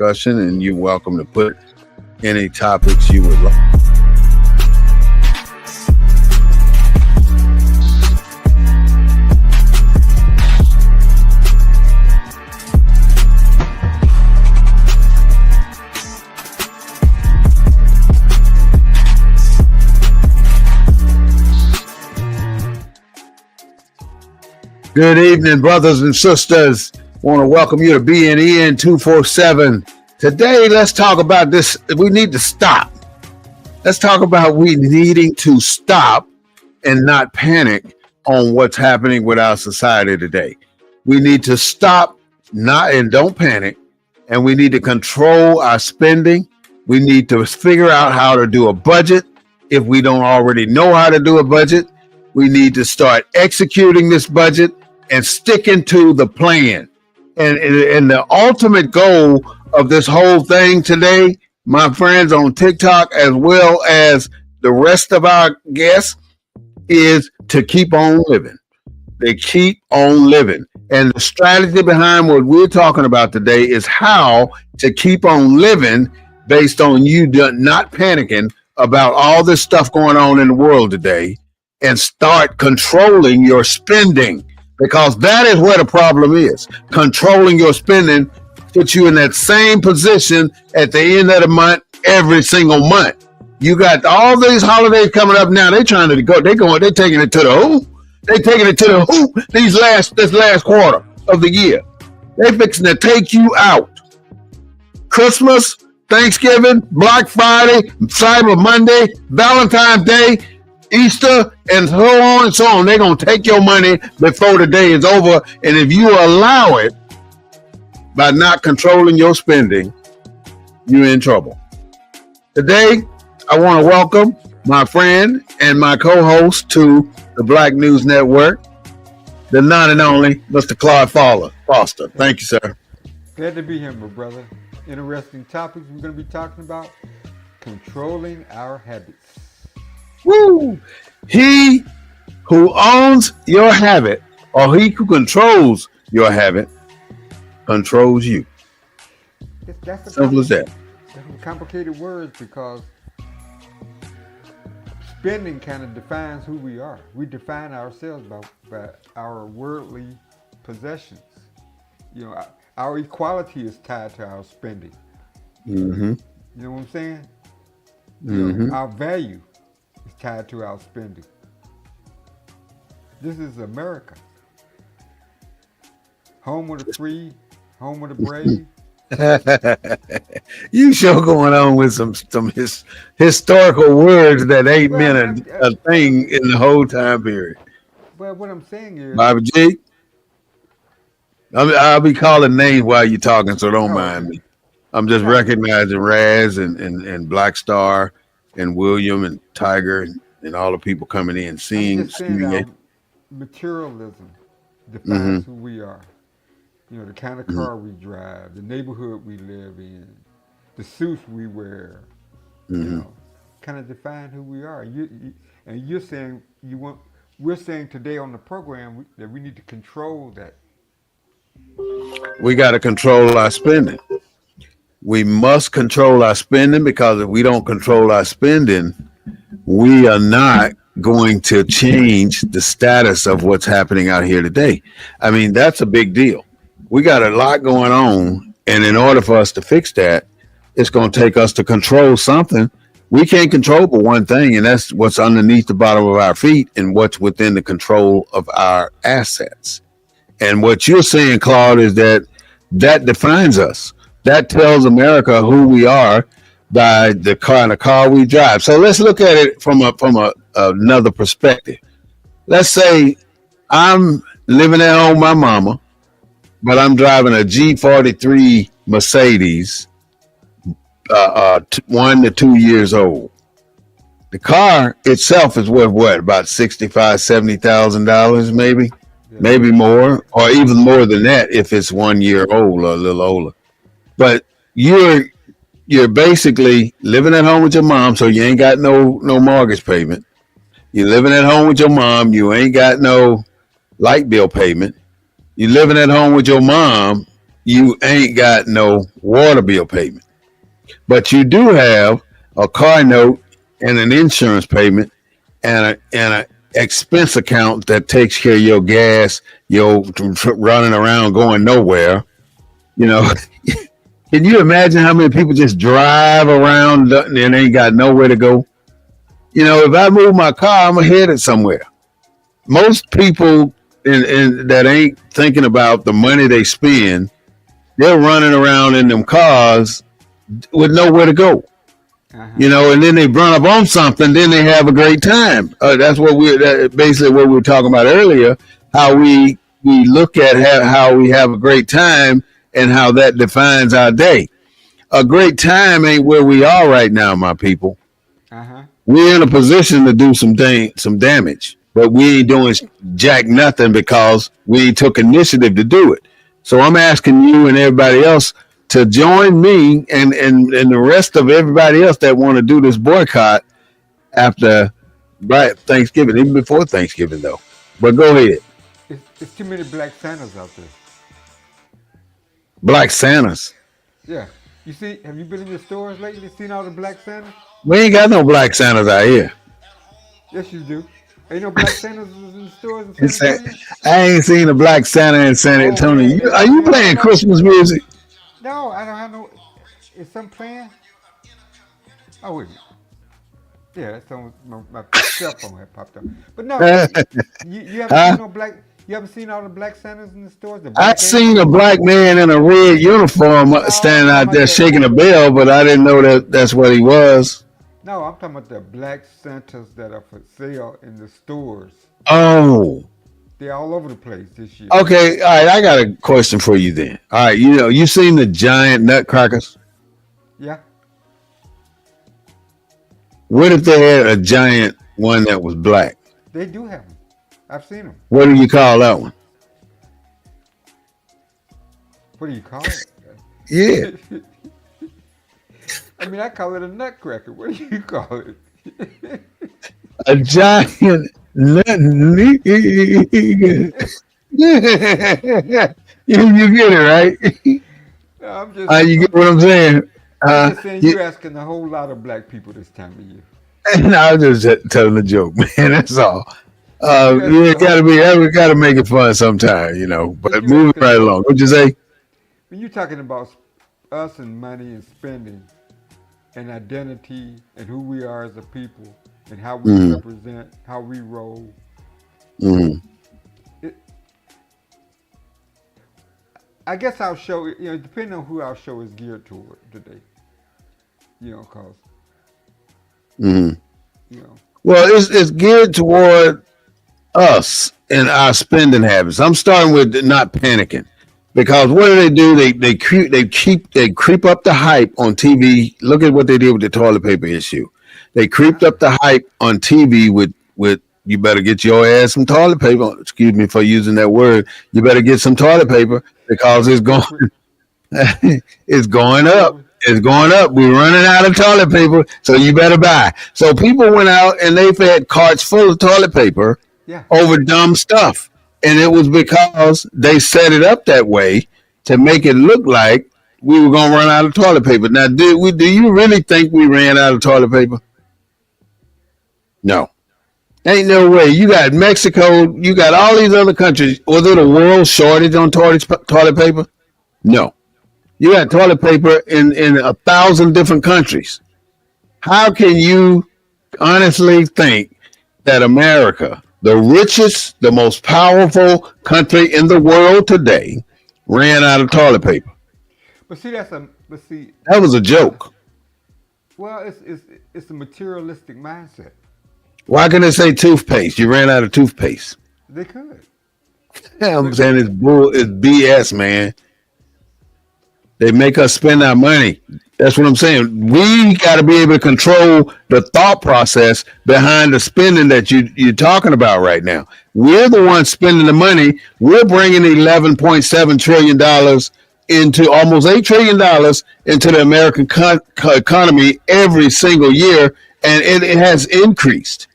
discussion, and you're welcome to put any topics you would like. Good evening, brothers and sisters. I want to welcome you to BNEN 247. Today, let's talk about this. We need to stop. Let's talk about we needing to stop and not panic on what's happening with our society today. We need to stop and don't panic, and we need to control our spending. We need to figure out how to do a budget if we don't already know how to do a budget. We need to start executing this budget and sticking to the plan. And the ultimate goal of this whole thing today, my friends on TikTok, as well as the rest of our guests, is to keep on living. They keep on living. And the strategy behind what we're talking about today is how to keep on living based on you not panicking about all this stuff going on in the world today, and start controlling your spending. Because that is where the problem is. Controlling your spending puts you in that same position at the end of the month, every single month. You got all these holidays coming up now. They're trying to go. They're taking it to the hoop. They're taking it to the hoop this last quarter of the year. They're fixing to take you out. Christmas, Thanksgiving, Black Friday, Cyber Monday, Valentine's Day, Easter, and so on and so on. They're going to take your money before the day is over. And if you allow it by not controlling your spending, you're in trouble. Today, I want to welcome my friend and my co-host to the Black News Network, the none and only Mr. Claude Foster. Thank you, sir. Glad to be here, my brother. Interesting topics we're going to be talking about. Controlling our habits. Woo! He who owns your habit, or he who controls your habit, controls you. That's simple as that. That's complicated words, because spending kind of defines who we are. We define ourselves by our worldly possessions. You know, our equality is tied to our spending. Mm-hmm. You know what I'm saying? Mm-hmm. You know, our value is tied to our spending. This is America. Home of the free, home of the brave. You sure going on with some historical words that ain't meant a thing in the whole time period. Well, what I'm saying is, Bobby G, I'll be calling names while you're talking, so don't mind me. I'm just recognizing Raz and Black Star and William and Tiger and all the people coming in seeing it. Materialism defines who we are. You know, the kind of car we drive, the neighborhood we live in, the suits we wear, you know, kind of define who we are. And you're saying we're saying today on the program that we need to control that. We got to control our spending. We must control our spending, because if we don't control our spending, we are not going to change the status of what's happening out here today. I mean, that's a big deal. We got a lot going on, and in order for us to fix that, it's going to take us to control something. We can't control but one thing, and that's what's underneath the bottom of our feet and what's within the control of our assets. And what you're saying, Claude, is that defines us. That tells America who we are by the kind of car we drive. So let's look at it from another perspective. Let's say I'm living at home with my mama, but I'm driving a G43 Mercedes, 1 to 2 years old. The car itself is worth what, about $65,000-$70,000, maybe, maybe more, or even more than that if it's 1 year old or a little older. But you're basically living at home with your mom, so you ain't got no mortgage payment. You're living at home with your mom, you ain't got no light bill payment. You're living at home with your mom, you ain't got no water bill payment. But you do have a car note and an insurance payment and a expense account that takes care of your gas, your running around going nowhere. You know, can you imagine how many people just drive around and ain't got nowhere to go? You know, if I move my car, I'm headed somewhere. Most people in that ain't thinking about the money they spend, they're running around in them cars with nowhere to go. You know, and then they run up on something, then they have a great time. That's what basically what we were talking about earlier. How we look at how we have a great time and how that defines our day. A great time ain't where we are right now, my people. We're in a position to do some damage, but we ain't doing jack nothing because we took initiative to do it. So I'm asking you and everybody else to join me and the rest of everybody else that want to do this boycott after Thanksgiving, even before Thanksgiving though. But go ahead. It's too many black Santas out there. Black Santas? Yeah. You see, have you been in the stores lately? Seen all the black Santas? We ain't got no black Santas out here. Yes, you do. Ain't no black Santas in the stores in San Antonio? I ain't seen a black Santa in San Antonio. Are you playing Christmas music? No, I don't have no. Is something playing? Oh, wait. Yeah, that's on my cell phone had popped up. But no, you haven't seen no black. You haven't seen all the black Santas in the stores. I seen a black man in a red uniform standing out there shaking a bell, but I didn't know that's what he was. No, I'm talking about the black Santas that are for sale in the stores. Oh. They're all over the place this year. Okay, all right. I got a question for you then. All right, you seen the giant nutcrackers? Yeah. What if they had a giant one that was black? They do have them. I've seen them. What do you call that one? What do you call it? Yeah. I mean, I call it a nutcracker. What do you call it? A giant nut. You get it, right? No, I'm just. You get what I'm saying? I'm just saying you're asking a whole lot of black people this time of year. And I was just telling a joke, man. That's all. We gotta make it fun sometime, But moving right along. What'd you say? When you're talking about us and money and spending and identity and who we are as a people and how we represent, how we roll. I guess our show, depending on who our show is geared toward today, cause. Well, it's geared toward us and our spending habits. I'm starting with not panicking, because what do? They creep up the hype on TV. Look at what they did with the toilet paper issue. They creeped up the hype on TV with you better get your ass some toilet paper. Excuse me for using that word. You better get some toilet paper because it's going it's going up. It's going up. We're running out of toilet paper, so you better buy. So people went out and they've had carts full of toilet paper over dumb stuff. And it was because they set it up that way to make it look like we were going to run out of toilet paper. Now, do you really think we ran out of toilet paper? No. Ain't no way. You got Mexico. You got all these other countries. Was it a world shortage on toilet paper? No. You got toilet paper in 1,000 different countries. How can you honestly think that America, the richest, the most powerful country in the world today, ran out of toilet paper? But see, that was a joke. Well, it's a materialistic mindset. Why couldn't they say toothpaste? You ran out of toothpaste. They could. I'm saying it's BS, man. They make us spend our money. That's what I'm saying. We got to be able to control the thought process behind the spending that you're talking about right now. We're the ones spending the money. We're bringing $11.7 trillion into almost $8 trillion into the American economy every single year, and it has increased.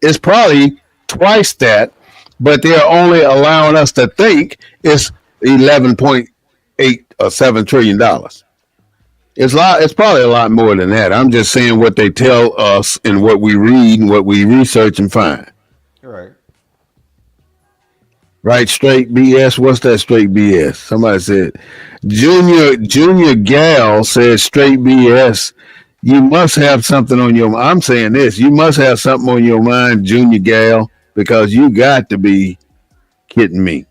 It's probably twice that, but they're only allowing us to think it's 11.8 $8 or $7 trillion. It's probably a lot more than that. I'm just saying what they tell us and what we read and what we research and find. Right. Right, straight BS. What's that straight BS? Somebody said, Junior Gal said straight BS. You must have something on your. I'm saying this. You must have something on your mind, Junior Gal, because you got to be kidding me.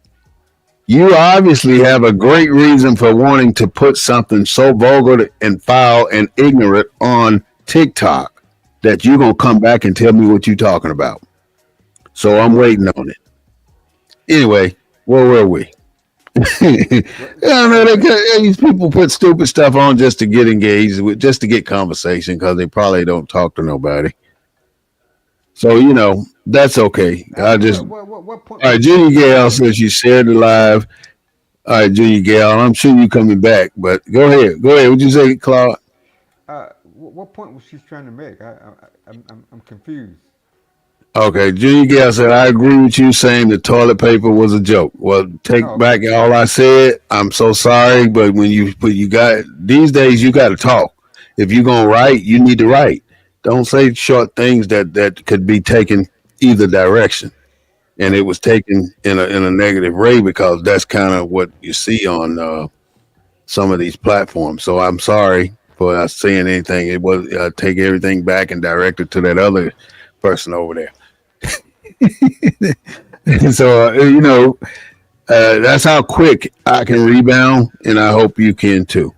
You obviously have a great reason for wanting to put something so vulgar and foul and ignorant on TikTok that you're gonna come back and tell me what you're talking about. So I'm waiting on it. Anyway, where were we? These people put stupid stuff on just to get engaged with, just to get conversation because they probably don't talk to nobody. So that's okay. I just What point? all right. Junior Gale says you shared the live. All right, Junior Gale, I'm sure you're coming back, but go ahead. Go ahead. What'd you say, Claude? What point was she trying to make? I'm confused. Okay, Junior Gale said, I agree with you saying the toilet paper was a joke. Well, take Oh, back okay. all I said. I'm so sorry, but when you got these days, you got to talk. If you're gonna write, you need to write. Don't say short things that could be taken either direction. And it Right. was taken in a negative way because that's kind of what you see on some of these platforms. So I'm sorry for not saying anything. It was take everything back and direct it to that other person over there. So that's how quick I can rebound, and I hope you can too.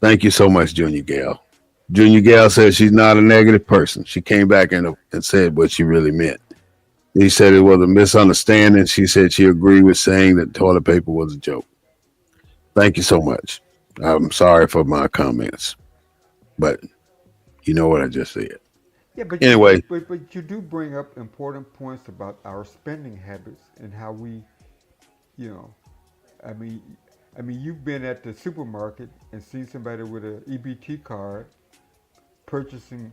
Thank you so much, Junior Gale. Junior Gale says she's not a negative person. She came back and said what she really meant. He said it was a misunderstanding. She said she agreed with saying that toilet paper was a joke. Thank you so much. I'm sorry for my comments, but you know what I just said. Yeah, but you Anyway, but you do bring up important points about our spending habits and how we, you know, I mean, you've been at the supermarket and seen somebody with an EBT card purchasing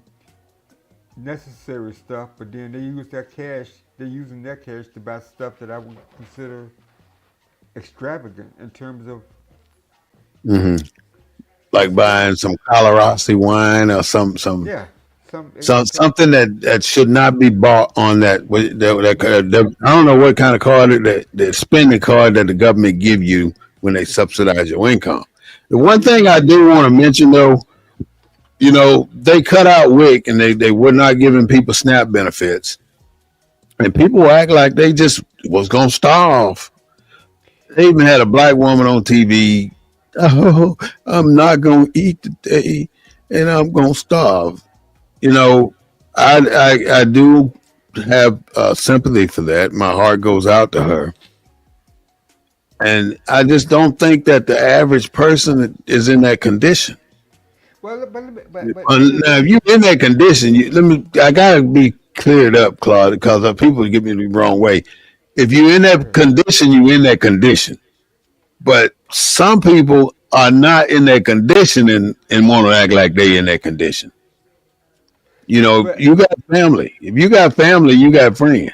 necessary stuff, but then they use that cash. They're using that cash to buy stuff that I would consider extravagant in terms of hmm like necessary. buying some Colorado wine or some Yeah, some something that should not be bought on I don't know what kind of card that spending card that the government give you when they subsidize your income. The no, one you thing you I you do want to mention though, they cut out WIC and they were not giving people SNAP benefits, and people act like they just was gonna starve. They even had a black woman on TV. Oh, I'm not gonna eat today, and I'm gonna starve. You know, I do have sympathy for that. My heart goes out to her, and I just don't think that the average person is in that condition. well, but Now, if you're in that condition, I gotta be cleared up, Claude, because people get me the wrong way. If you're in that okay. condition, you're in that condition. But some people are not in that condition and want to act like they in that condition. But You got family. If you got family, you got friends.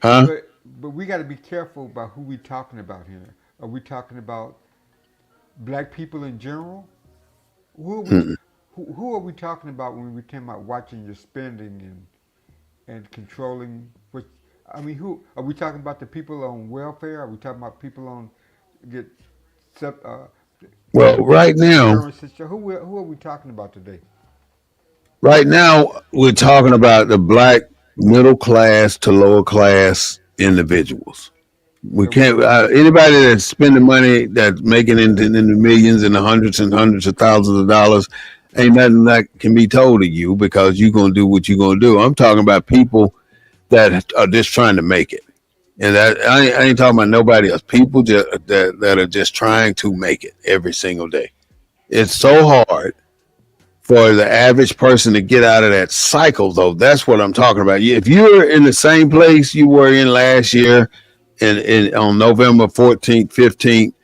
Huh? but we got to be careful about who we talking about here. Are we talking about black people in general? Who are we? Mm-mm. Who are we talking about when we talking about watching your spending and controlling what? I mean, who are we talking about? The people on welfare? Are we talking about people on get sub, Well, right now, insurance system? Who are we talking about today? right now, we're talking about the black middle class to lower class individuals. We Okay. can't. Anybody that's spending money that's making in the millions and the hundreds and hundreds of thousands of dollars, ain't nothing that can be told to you because you're gonna do what you're gonna do. I'm talking about people that are just trying to make it, and that I ain't talking about nobody else. People that are just trying to make it every single day. It's Okay. so hard for the average person to get out of that cycle, though. That's what I'm talking about. If you're in the same place you were in last year, on November 14th, 15th,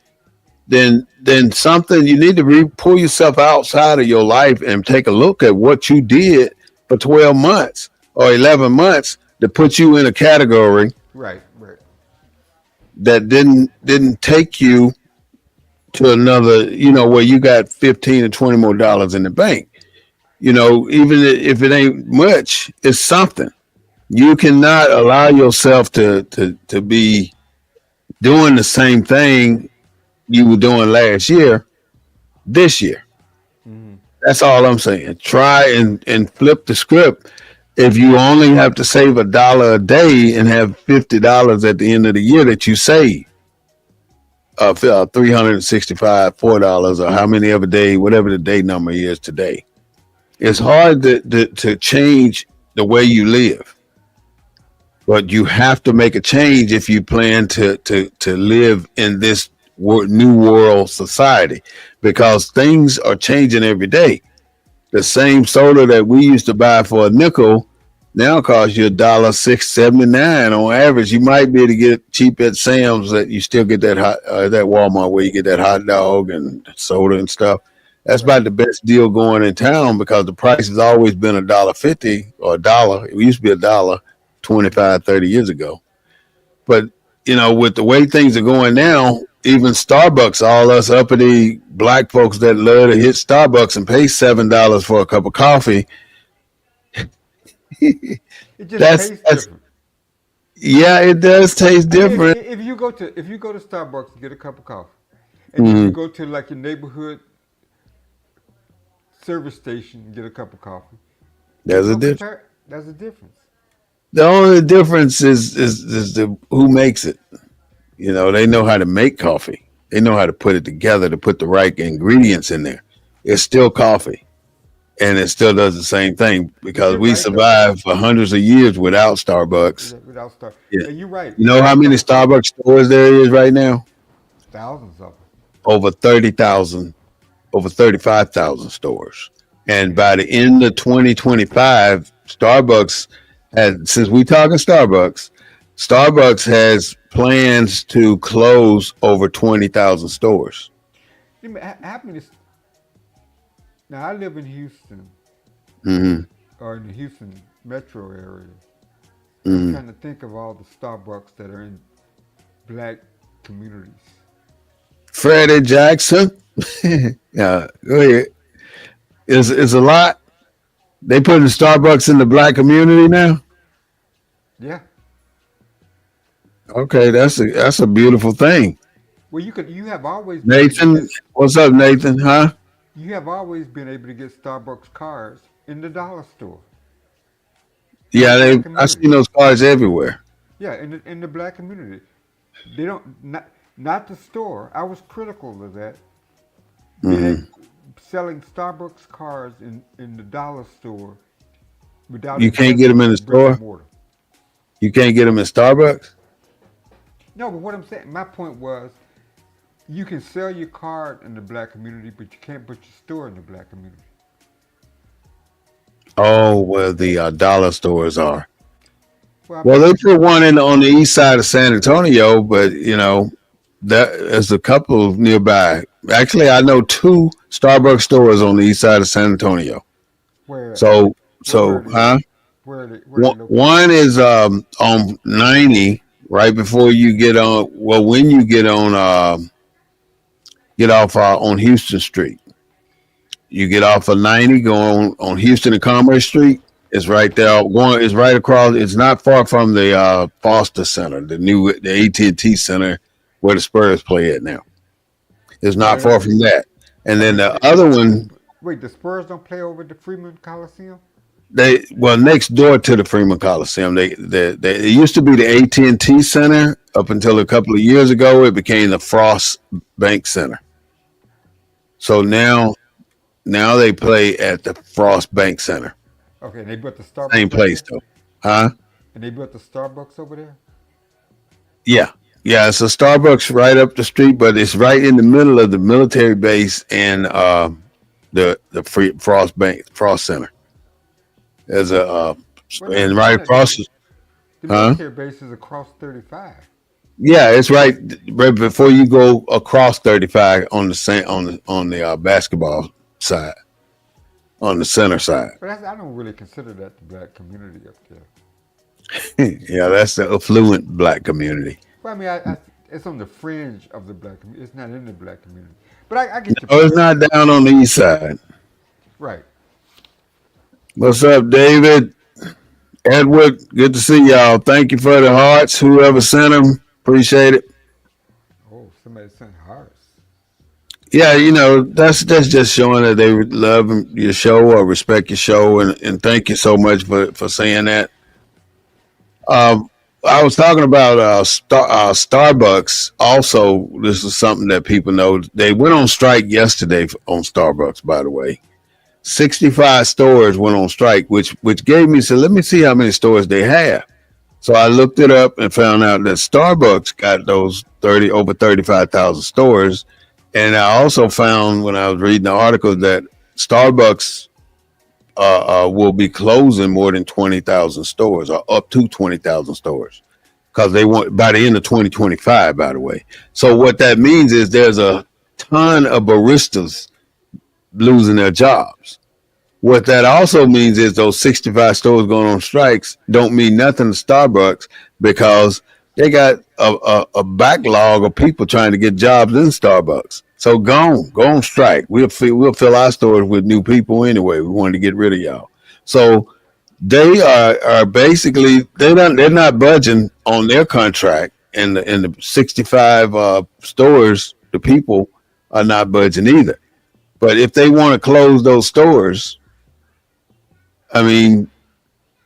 then something you need to pull yourself outside of your life and take a look at what you did for 12 months or 11 months to put you in a category Right. Right. that didn't take you to another, where you got 15 or 20 more dollars in the bank. Even if it ain't much, it's something. You cannot allow yourself to be doing the same thing you were doing last year this year. Hmm. That's all I'm saying. Try and flip the script. If you only have to save $1 a day and have $50 at the end of the year that you save, 365 $4 or how many of a day, whatever the day number is today. It's hard to change the way you live, but you have to make a change if you plan to live in this new world society, because things are changing every day. The same soda that we used to buy for a nickel now costs you $1.679 on average. You might be able to get it cheap at Sam's. That you still get that that Walmart where you get that hot dog and soda and stuff. That's Right. about the best deal going in town because the price has always been $1.50 or a dollar. It used to be a dollar 25, 30 years ago. But with the way things are going now, even Starbucks, all us uppity black folks that love to hit Starbucks and pay $7 for a cup of coffee, It just tastes that's different. yeah, it does taste I mean, different. if you go to Starbucks and get a cup of coffee, and then you Mm, go to like your neighborhood service station and get a cup of coffee, there's there's a no difference. compare. There's a difference. The only difference is the who makes it. They know how to make coffee. They know how to put it together to put the right ingredients in there. It's still coffee, and it still does the same thing But because you're we right though. survived for hundreds of years without Starbucks. Without start, Yeah. and you're right. You know how many Starbucks stores there is right now? Thousands of them. Over 30,000, over 35,000 stores. And by the end of 2025, Starbucks has, since we talking Starbucks has plans to close over 20,000 stores. Happiness. Now I live in Houston, Hmm. or in the Houston metro area. I'm Hmm. trying to think of all the Starbucks that are in black communities. Freddie Jackson. Yeah, go ahead. Is a lot. They putting Starbucks in the black community now. Yeah. Okay, that's a beautiful thing. Well, you have always been able to Nathan, get what's up, Nathan? Huh? you have always been able to get Starbucks cards in the dollar store in the Yeah, black I community. seen those cars everywhere. Yeah, in the black community, they don't not the store. I was critical of that. Being Hmm. selling Starbucks cards in the dollar store without You can't get them investing in the in brick and store. mortar. You can't get them in Starbucks. No, but what I'm saying, my point was, you can sell your card in the black community, but you can't put your store in the black community. Oh, where the dollar stores are. Well, I Well, they mean, put one in on the east side of San Antonio, but there's a couple nearby. Actually, I know two Starbucks stores on the east side of San Antonio. where So, where so, are they at? huh? Where are they located? One is on 90, right before you get on. Well, when you get off on Houston Street, you get off of 90, go on Houston and Commerce Street. It's right there. One is right across. It's not far from the Foster Center, the AT&T Center where the Spurs play at now. It's not Right. far from that. And I then mean, the other one, wait, the Spurs don't play over at the Freeman Coliseum? next door to the Freeman Coliseum. It used to be the AT&T Center up until a couple of years ago. It became the Frost Bank Center. So now they play at the Frost Bank Center. Okay, and they built the Same Starbucks over place there? though. Huh? And they built the Starbucks over there? Yeah. Yeah, it's a Starbucks right up the street, but it's right in the middle of the military base and the Frost Center. There's a Well, no, and right across, the huh? military base is across 35. Yeah, it's right before you go across 35 on the basketball side, on the center side. But I don't really consider that the black community up there. Yeah, that's the affluent black community. Well, I mean, it's on the fringe of the black community. It's not in the black community. But I get your Oh, it's point. not down on the east side. Right. What's up, David? Edward, good to see y'all. Thank you for the hearts. Whoever sent them, appreciate it. Oh, somebody sent hearts. Yeah, that's just showing that they love your show or respect your show, and thank you so much for saying that. Um, I was talking about Starbucks. Also, this is something that people know. They went on strike yesterday on Starbucks. By the way, 65 stores went on strike, which gave me, so let me see how many stores they have. So I looked it up and found out that Starbucks got those 35,000 stores. And I also found when I was reading the article that Starbucks will be closing more than 20,000 stores, or up to 20,000 stores, because they want by the end of 2025, by the way. So what that means is there's a ton of baristas losing their jobs. What that also means is those 65 stores going on strikes don't mean nothing to Starbucks, because they got a backlog of people trying to get jobs in Starbucks. So go on strike. We'll fill our stores with new people anyway. We wanted to get rid of y'all. So they are basically they're not budging on their contract, and the 65 stores, the people are not budging either. But if they want to close those stores, I mean,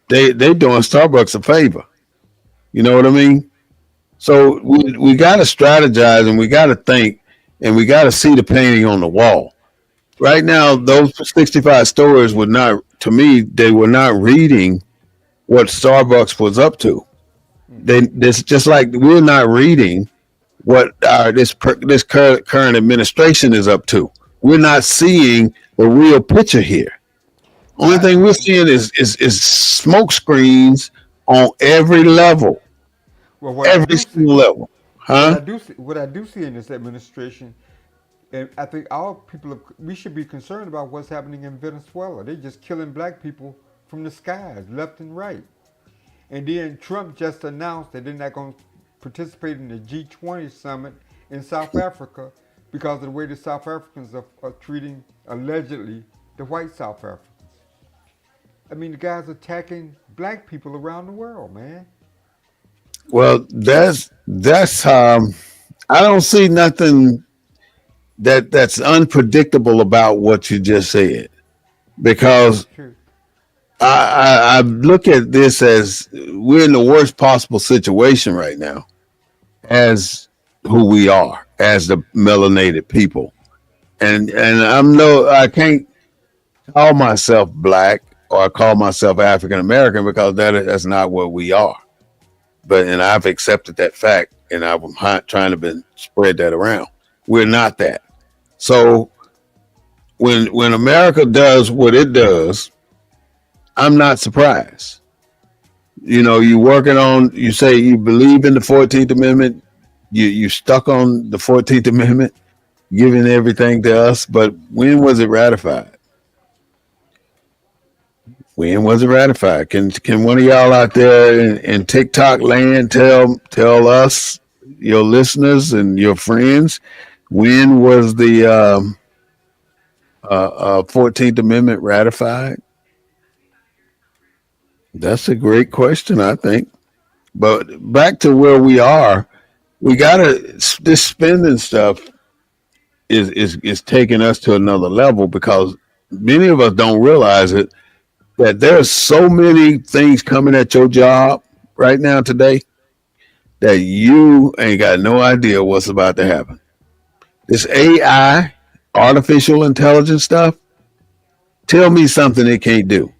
they doing Starbucks a favor. You know what I mean? So we got to strategize, and we got to think, and we got to see the painting on the wall. Right now, those 65 stores would not, to me, they were not reading what Starbucks was up to. This just like we're not reading what this current administration is up to. We're not seeing the real picture here. Only Well, thing we're seeing is smoke screens on every level, well, what I every do see, single level, huh? what I do see in this administration, and I think all people, we should be concerned about what's happening in Venezuela. They're just killing black people from the skies, left and right. And then Trump just announced that they're not going to participate in the G20 summit in South Africa because of the way the South Africans are treating, allegedly, the white South Africans. I mean, the guy's attacking black people around the world, man. Well, that's I don't see nothing that's unpredictable about what you just said, That's because true. I look at this as we're in the worst possible situation right now as who we are as the melanated people, and I can't call myself black or call myself African American, because that's not what we are. And I've accepted that fact, and I'm trying to spread that around. We're not that. So when America does what it does, I'm not surprised. You say you believe in the 14th Amendment, you stuck on the 14th Amendment, giving everything to us, but when was it ratified? When was it ratified? Can one of y'all out there in TikTok land tell us, your listeners and your friends, when was the 14th Amendment ratified? That's a great question, I think. But back to where we are, we gotta this spending stuff is taking us to another level, because many of us don't realize it, that there's so many things coming at your job right now today that you ain't got no idea what's about to happen. This AI, artificial intelligence stuff, tell me something it can't do,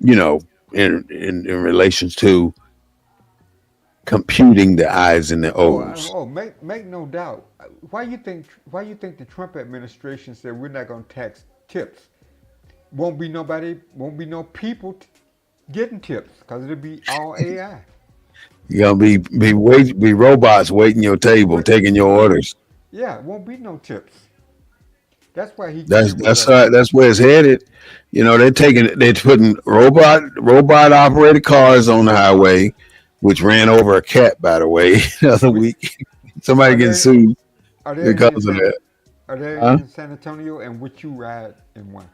you know, in relation to computing the I's and the O's. Make no doubt. Why you think the Trump administration said we're not going to tax tips? Won't be no people getting tips because it'll be all AI. You're gonna be robots waiting your table, But taking your orders. yeah, it won't be no tips. That's why he That's came with that's that. how, that's where it's headed. They're putting robot operated cars on the highway. which ran over a cat, by the way, the other Which week. Somebody are getting they sued are they in because of San that. are they Huh? in San Antonio, and would you ride in one?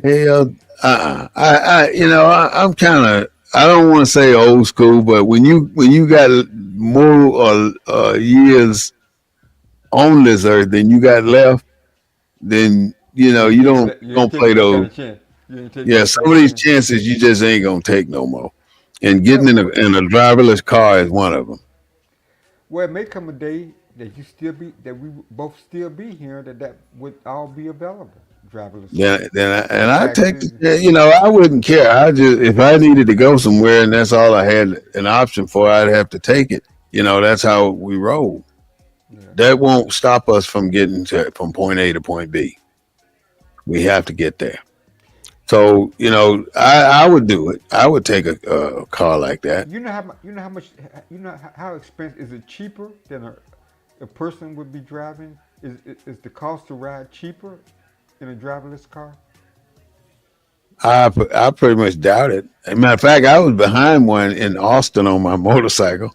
Hell, I'm kind of, I don't want to say old school, but when you got more years on this earth than you got left, then you You ain't don't taking play that kind those. of chance. You ain't taking Yeah, that some kind of of these chance. chances you just ain't gonna take no more. And getting Well, in a driverless car is one of them. it may come a day that we both still be here, that would all be available. Driverless Yeah, cars, and I take taxis. yeah, I wouldn't care. I just if I needed to go somewhere and that's all I had an option for, I'd have to take it. That's how we roll. Yeah. That won't stop us from getting from point A to point B. We have to get there. So I would do it. I would take a car like that. You know how much how expensive is it cheaper than a person would be driving? Is the cost to ride cheaper in a driverless car? I pretty much doubt it. As a matter of fact, I was behind one in Austin on my motorcycle,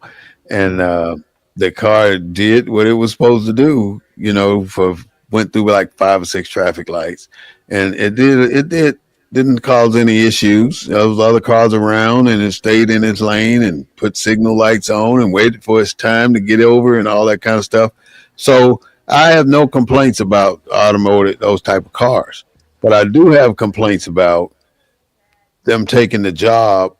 and Mm-hmm. the car did what it was supposed to do. For went through like 5 or 6 traffic lights, and didn't cause any issues. There was other cars around, and it stayed in its lane and put signal lights on and waited for its time to get over and all that kind of stuff. So I have no complaints about automotive those type of cars. But I do have complaints about them taking the job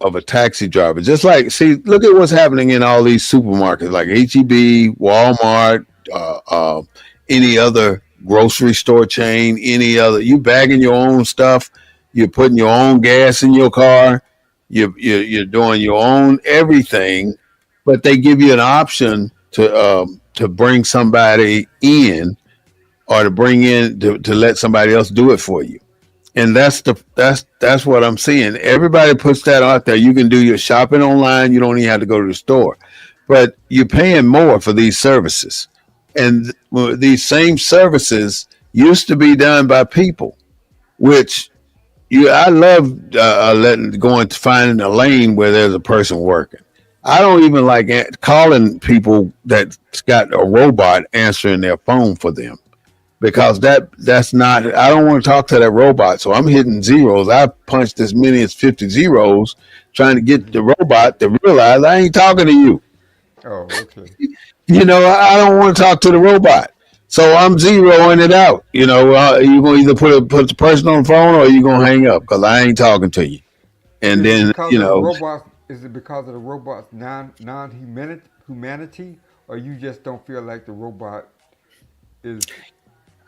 of a taxi driver. Just like, see, look at what's happening in all these supermarkets like HEB, Walmart, any other grocery store chain, any other. You bagging your own stuff, you're putting your own gas in your car, you're doing your own everything, but they give you an option to bring somebody in or to bring in to let somebody else do it for you. And that's what I'm seeing. Everybody puts that out there. You can do your shopping online. You don't even have to go to the store, but you're paying more for these services. And these same services used to be done by people, which I love letting going to finding a lane where there's a person working. I don't even like calling people that's got a robot answering their phone for them because that's not. I don't want to talk to that robot, so I'm hitting zeros. I punched as many as 50 zeros trying to get the robot to realize I ain't talking to you. Oh, okay. I don't want to talk to the robot, so I'm zeroing it out. You gonna either put the person on the phone or you gonna hang up because I ain't talking to you. And Is it then because of the robots? Is it because of the robots non humanity, or you just don't feel like the robot is?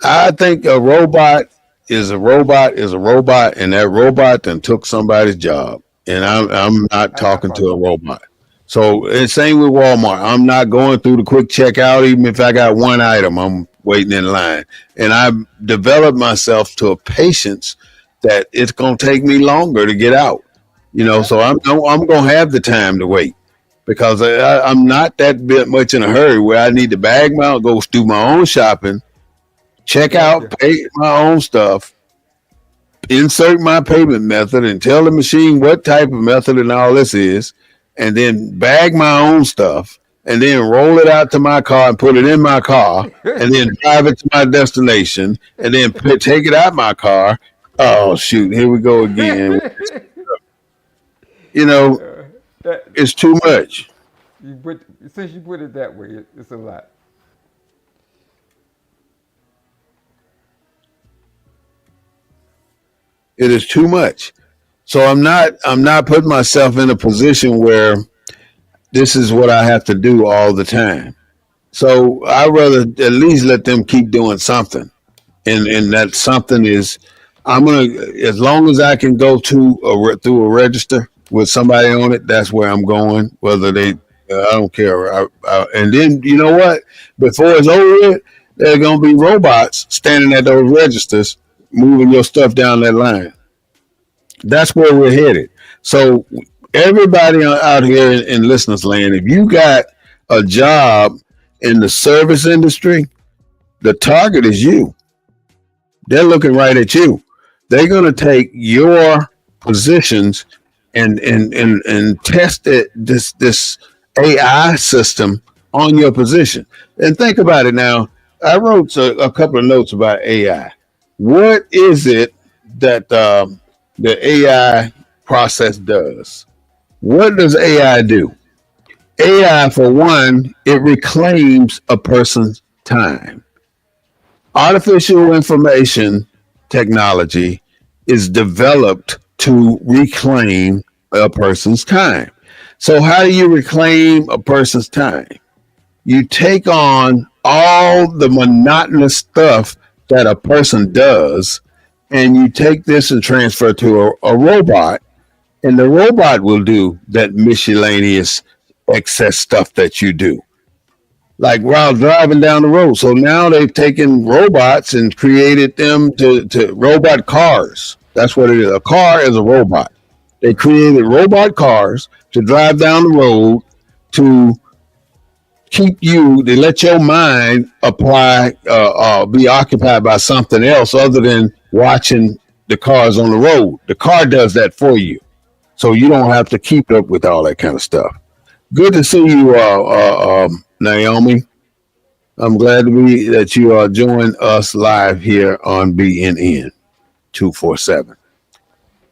I think a robot is a robot is a robot, and that robot then took somebody's job. And I'm not I talking to follow a you. robot. So it's same with Walmart. I'm not going through the quick checkout, even if I got one item. I'm waiting in line, and I've developed myself to a patience that it's going to take me longer to get out. So I'm going to have the time to wait because I'm not that bit much in a hurry where I need to go do my own shopping, check out, Gotcha. pay my own stuff, insert my payment method, and tell the machine what type of method and all this is, and then bag my own stuff, and then roll it out to my car and put it in my car, and then drive it to my destination, and then take it out my car. Oh shoot, here we go again. You know, that it's too much. you put since you put it that way, it's a lot. It is too much. So I'm not putting myself in a position where this is what I have to do all the time. So I rather at least let them keep doing something, and that something is I'm gonna as long as I can go through a register with somebody on it. That's where I'm going. Whether they, I don't care. And then you know what? Before it's over with, there are gonna be robots standing at those registers, moving your stuff down that line. That's where we're headed. So everybody out here in listeners land, if you got a job in the service industry, the target is you. They're looking right at you. They're going to take your positions and test this AI system on your position. And think about it now. I wrote a couple of notes about AI. What is it that the AI process does? What does AI do? AI, for one, it reclaims a person's time. Artificial information technology is developed to reclaim a person's time. So, how do you reclaim a person's time? You take on all the monotonous stuff that a person does, and you take this and transfer to a robot, and the robot will do that miscellaneous excess stuff that you do. Like while driving down the road. So now they've taken robots and created them to robot cars. That's what it is. A car is a robot. They created robot cars to drive down the road to they let your mind be occupied by something else other than watching the cars on the road. The car does that for you. So you don't have to keep up with all that kind of stuff. Good to see you, Naomi. I'm glad that you are joining us live here on BNN 247.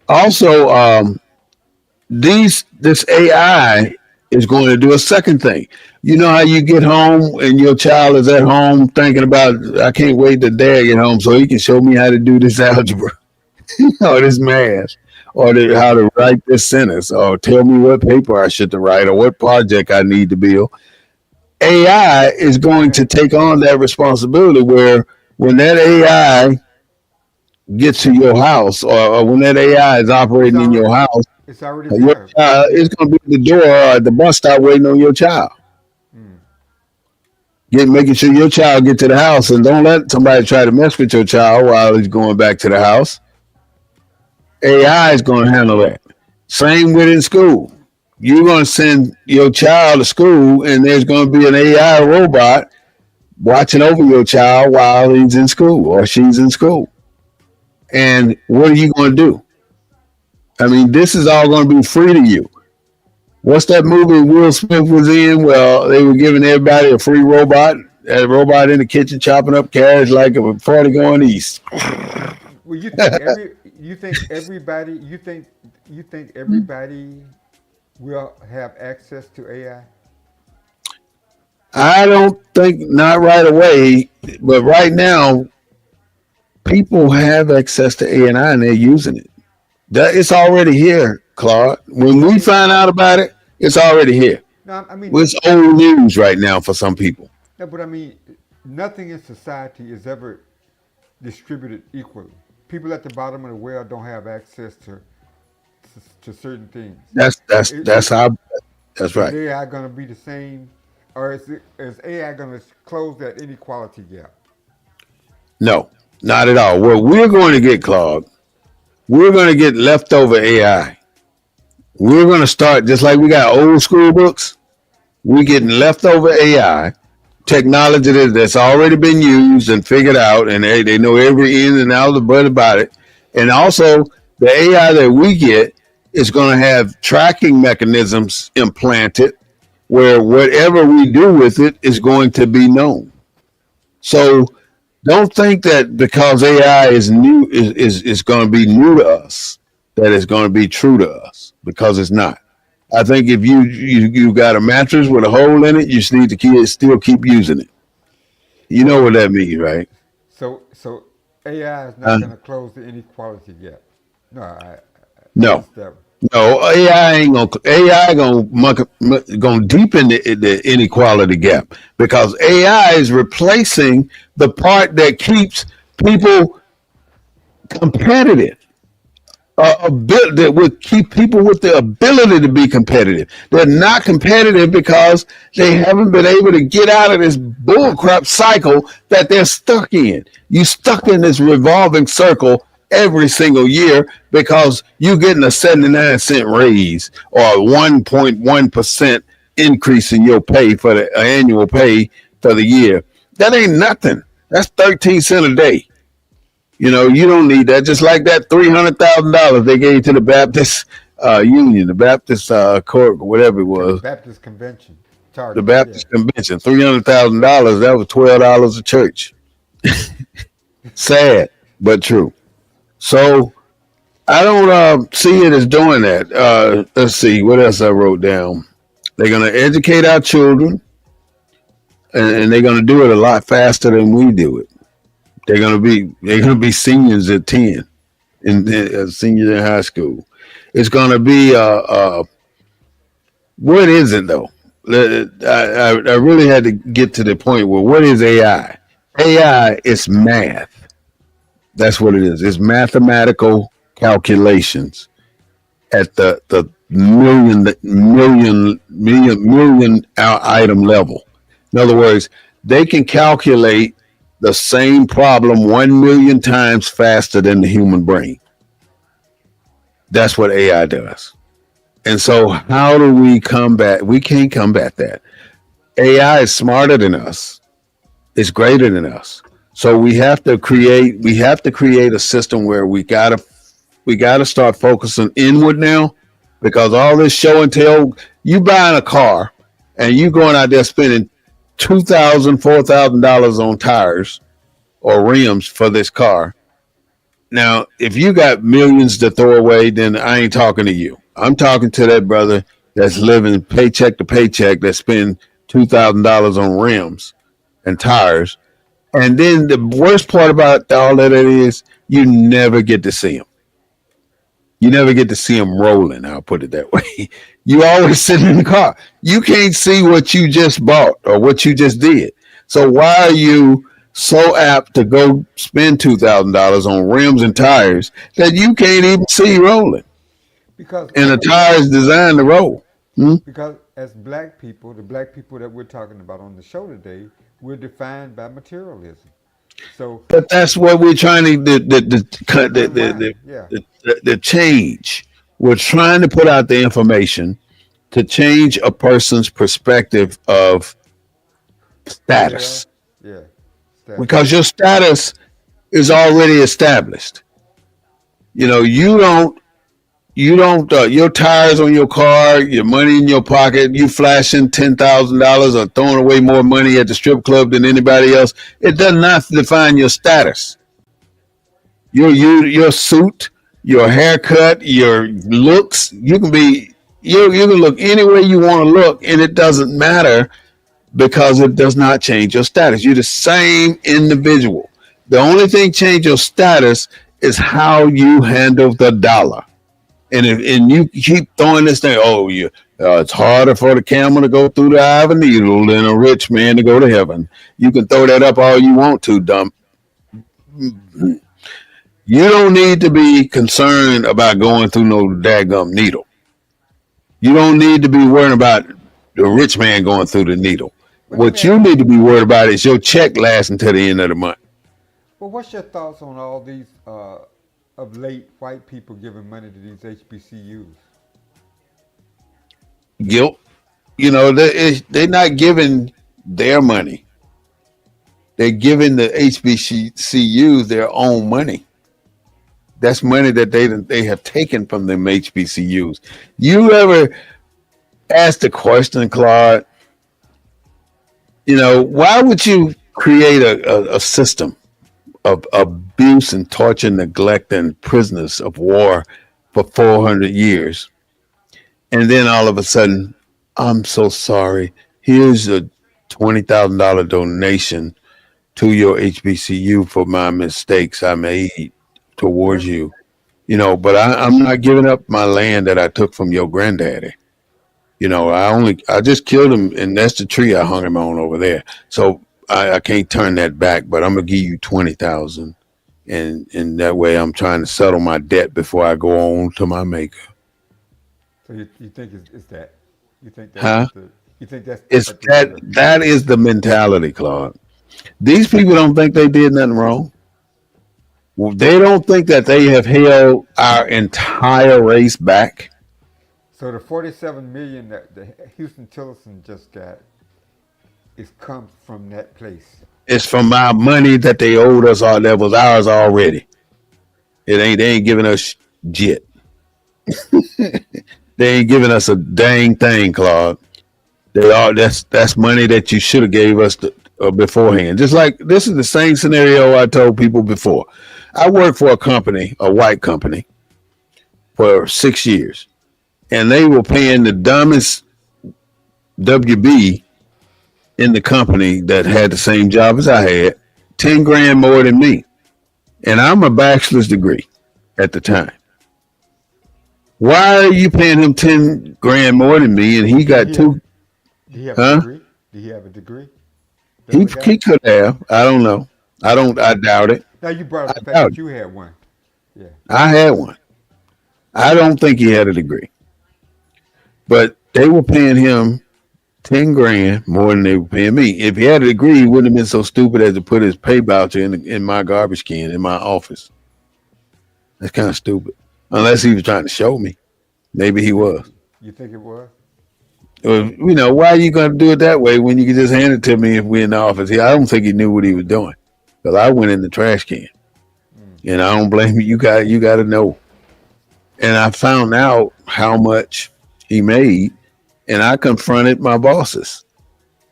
Also, this AI is going to do a second thing. You know how you get home and your child is at home thinking about, I can't wait till dad get home so he can show me how to do this algebra or this math or how to write this sentence or tell me what paper I should write or what project I need to build. AI is going to take on that responsibility where when that AI gets to your house or when that AI is operating in your house, it's already there. It's going to be at the door or at the bus stop waiting on your child. Making sure your child get to the house, and don't let somebody try to mess with your child while he's going back to the house. AI is going to handle that. Same with in school. You're going to send your child to school, and there's going to be an AI robot watching over your child while he's in school or she's in school. And what are you going to do? I mean, this is all going to be free to you. What's that movie Will Smith was in? Well, they were giving everybody a free robot. A robot in the kitchen chopping up carrots like a party going east. Well, you think everybody will have access to AI? I don't think not right away, but right now, people have access to AI and they're using it. It's already here, Claude. When we find out about it, it's already here. No, I mean, it's old news right now for some people. No, but I mean, nothing in society is ever distributed equally. People at the bottom of the well don't have access to certain things. That's right. Is AI going to be the same, or is AI going to close that inequality gap? No, not at all. What we're going to get, Claude, we're going to get leftover AI. We're going to start just like we got old school books. We're getting leftover AI technology that's already been used and figured out, and they know every in and out of the butt about it. And also, the AI that we get is going to have tracking mechanisms implanted where whatever we do with it is going to be known. So don't think that because AI is new is going to be new to us, that it's going to be true to us, because it's not. I think if you got a mattress with a hole in it, you just need to still keep using it. You know what that means, right? So AI is not going to close the inequality gap. No. AI ain't gonna. AI gonna deepen the inequality gap because AI is replacing the part that keeps people competitive. That would keep people with the ability to be competitive. They're not competitive because they haven't been able to get out of this bullcrap cycle that they're stuck in. You stuck in this revolving circle every single year because you're getting a 79-cent raise or 1.1% increase in your pay for the annual pay for the year. That ain't nothing. That's 13 cents a day. You know, you don't need that. Just like that $300,000 they gave to the Baptists union, the Baptist court, whatever it The was, Baptist Convention. the Target. Yeah. Baptist convention, $300,000. That was $12 a church. Sad, but true. So I don't see it as doing that. Let's see what else I wrote down. They're going to educate our children, and they're going to do it a lot faster than we do it. They're going to be seniors at 10, seniors in high school. It's going to be what is it though? I really had to get to the point where what is AI? AI is math. That's what it is. It's mathematical calculations at the million item level. In other words, they can calculate the same problem 1 million times faster than the human brain. That's what AI does. And so how do we combat? We can't combat that. AI is smarter than us. It's greater than us. So we have to create a system where we gotta start focusing inward now, because all this show and tell, you buying a car and you going out there spending $2,000, $4,000 on tires or rims for this car. Now, if you got millions to throw away, then I ain't talking to you. I'm talking to that brother that's living paycheck to paycheck that spend $2,000 on rims and tires. And then the worst part about all of that is you never get to see them. You never get to see them rolling. I'll put it that way. You always sitting in the car. You can't see what you just bought or what you just did. So why are you so apt to go spend $2,000 on rims and tires that you can't even see rolling? Because And the tire is designed to roll. because as black people, the black people that we're talking about on the show today, we're defined by materialism. So But that's what we're trying to unwind. Yeah. the change. We're trying to put out the information to change a person's perspective of Who they are. status, Yeah. Status. because your status is already established. You don't your tires on your car, your money in your pocket, you flashing $10,000 or throwing away more money at the strip club than anybody else. It does not define your status. Your suit, your haircut, your looks. You can look any way you want to look, and it doesn't matter, because it does not change your status. You're the same individual. The only thing change your status is how you handle the dollar. And you keep throwing this thing. Oh, it's harder for the camel to go through the eye of a needle than a rich man to go to heaven. You can throw that up all you want to, dumb. You don't need to be concerned about going through no daggum needle. You don't need to be worried about the rich man going through the needle. Well, let me What you ask. need to be worried about is your check lasting to the end of the month. Well, what's your thoughts on all these of late white people giving money to these HBCUs? Guilt. They're not giving their money. They're giving the HBCUs their own money. That's money that they have taken from them HBCUs. You ever ask the question, Claude? Why would you create a system of abuse and torture, neglect, and prisoners of war for 400 years? And then all of a sudden, I'm so sorry. Here's a $20,000 donation to your HBCU for my mistakes I made towards you. But I'm not giving up my land that I took from your granddaddy. I just killed him, and that's the tree I hung him on over there. So I can't turn that back, but I'm gonna give you 20,000, and that way I'm trying to settle my debt before I go on to my maker. So you think it's that? You think that's Huh? what the? You think that's It's at the root that of it? that is the mentality, Claude. These people don't think they did nothing wrong. Well, they don't think that they have held our entire race back. So the 47 million that the Houston Tillerson just got is comes from that place. It's from our money that they owed us, that was ours already. They ain't giving us jit. They ain't giving us a dang thing, Claude. They are that's money that you should have gave us beforehand. Just like this is the same scenario I told people before. I worked for a company, a white company, for 6 years, and they were paying the dumbest WB in the company that had the same job as I had 10 grand more than me, and I'm a bachelor's degree at the time. Why are you paying him 10 grand more than me, and he Did got he have two? did he have a Huh? degree? Did he have a degree? The He other guy? he could have. I don't know. I don't. I doubt it. Now you brought I up the fact doubt that it. you had one. Yeah. I had one. I don't think he had a degree, but they were paying him 10 grand more than they were paying me. If he had a degree, he wouldn't have been so stupid as to put his pay voucher in my garbage can in my office. That's kind of stupid. Unless he was trying to show me. Maybe he You think was. you think it was? Why are you going to do it that way when you can just hand it to me if we're in the office? I don't think he knew what he was doing because I went in the trash can, Mm. and I don't blame you. You got to know. And I found out how much he made, and I confronted my bosses.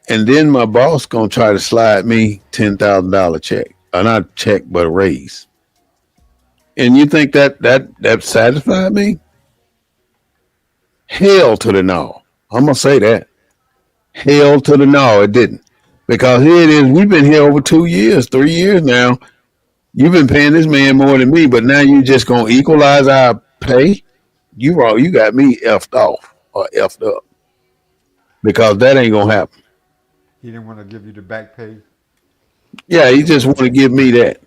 And then my boss gonna try to slide me $10,000 check, or not check, but a raise. And you think that satisfied me? Hell to the no. I'm gonna say that. Hell to the no, it didn't. Because here it is, we've been here over 2 years, 3 years now. You've been paying this man more than me, but now you just gonna equalize our pay? You wrong. You got me effed off or effed up because that ain't gonna happen. He didn't want to give you the back pay. Yeah, He he didn't just want to want to give, give me that.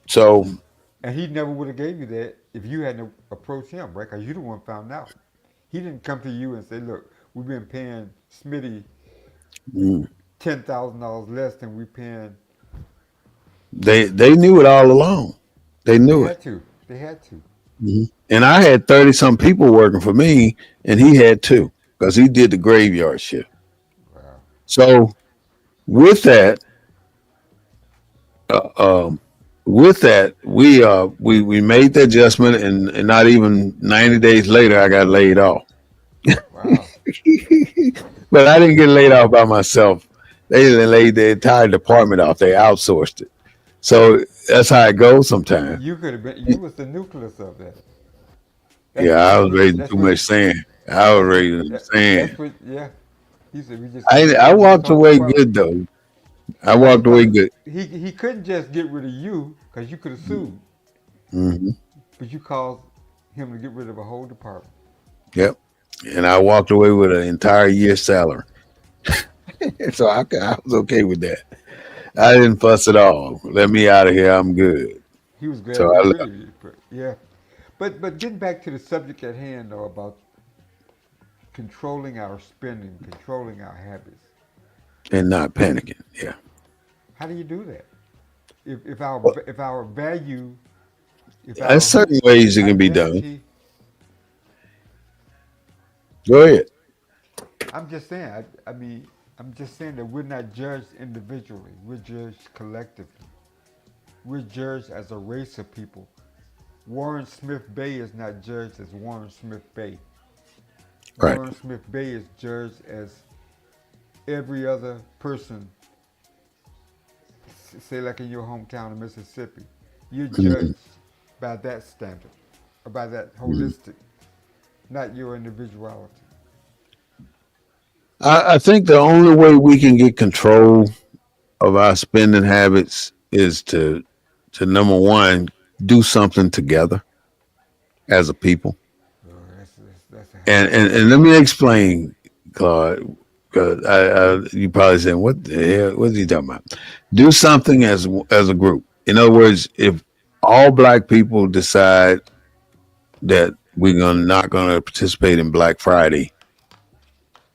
So and he never would have gave you that if you hadn't approached him, right? Because you the one found out. He didn't come to you and say, "Look, we've been paying Smitty mm, $10,000 less than we paying." they knew it all along. They They knew it. had to. They had to. And I had 30 some people working for me, and he had two because he did the graveyard shift. Wow. So with that, uh, um, we made the adjustment, and not even 90 days later, I got laid off. Wow. But I didn't get laid off by myself. They laid the entire department off. They outsourced it. So that's how it goes sometimes. You could have been. You was the nucleus of that. Yeah, That's what. I That's was what. raising That's too what. much sand. I was That's what. raising sand. That's what. Yeah. He said we just. I We I just. We just walked hold the away department. good though. I Right, walked away because good. he couldn't just get rid of you because you could have sued, Hmm. but you caused him to get rid of a whole department. Yep. And I walked away with an entire year's salary. So I was okay with that. I didn't fuss at all. Let me out of here. I'm good. He was glad to So I get rid left of you. But yeah, but getting back to the subject at hand though about controlling our spending, controlling our habits. and not panicking. Yeah. How do you do that? If Well, our value, if there's our certain ways it can be done. identity, Go ahead. I'm just saying. I mean, I'm just saying that we're not judged individually. We're judged collectively. We're judged as a race of people. Warren Smith-Bey is not judged as Warren Smith-Bey. Right. Warren Smith-Bey is judged as every other person, say like in your hometown of Mississippi. You're Hmm. judged by that standard, or by that Hmm. holistic, not your individuality. I think the only way we can get control of our spending habits is to number one, do something together as a people. Oh, that's a hell And of a and, lot. and let me explain, Claude, because you probably saying, what the hell, what is he talking about? Do something as a group. In other words, if all black people decide that we're gonna not gonna participate in Black Friday,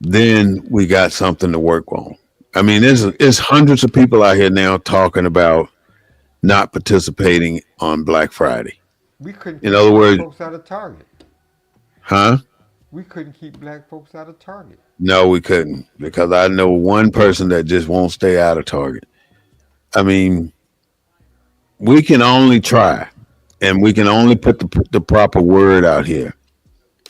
then we got something to work on. I mean, there's hundreds of people out here now talking about not participating on Black Friday. We couldn't In keep other black words, folks out of Target. huh? We couldn't keep black folks out of Target. No, we couldn't because I know one person that just won't stay out of Target. I mean, we can only try, and we can only put the proper word out here.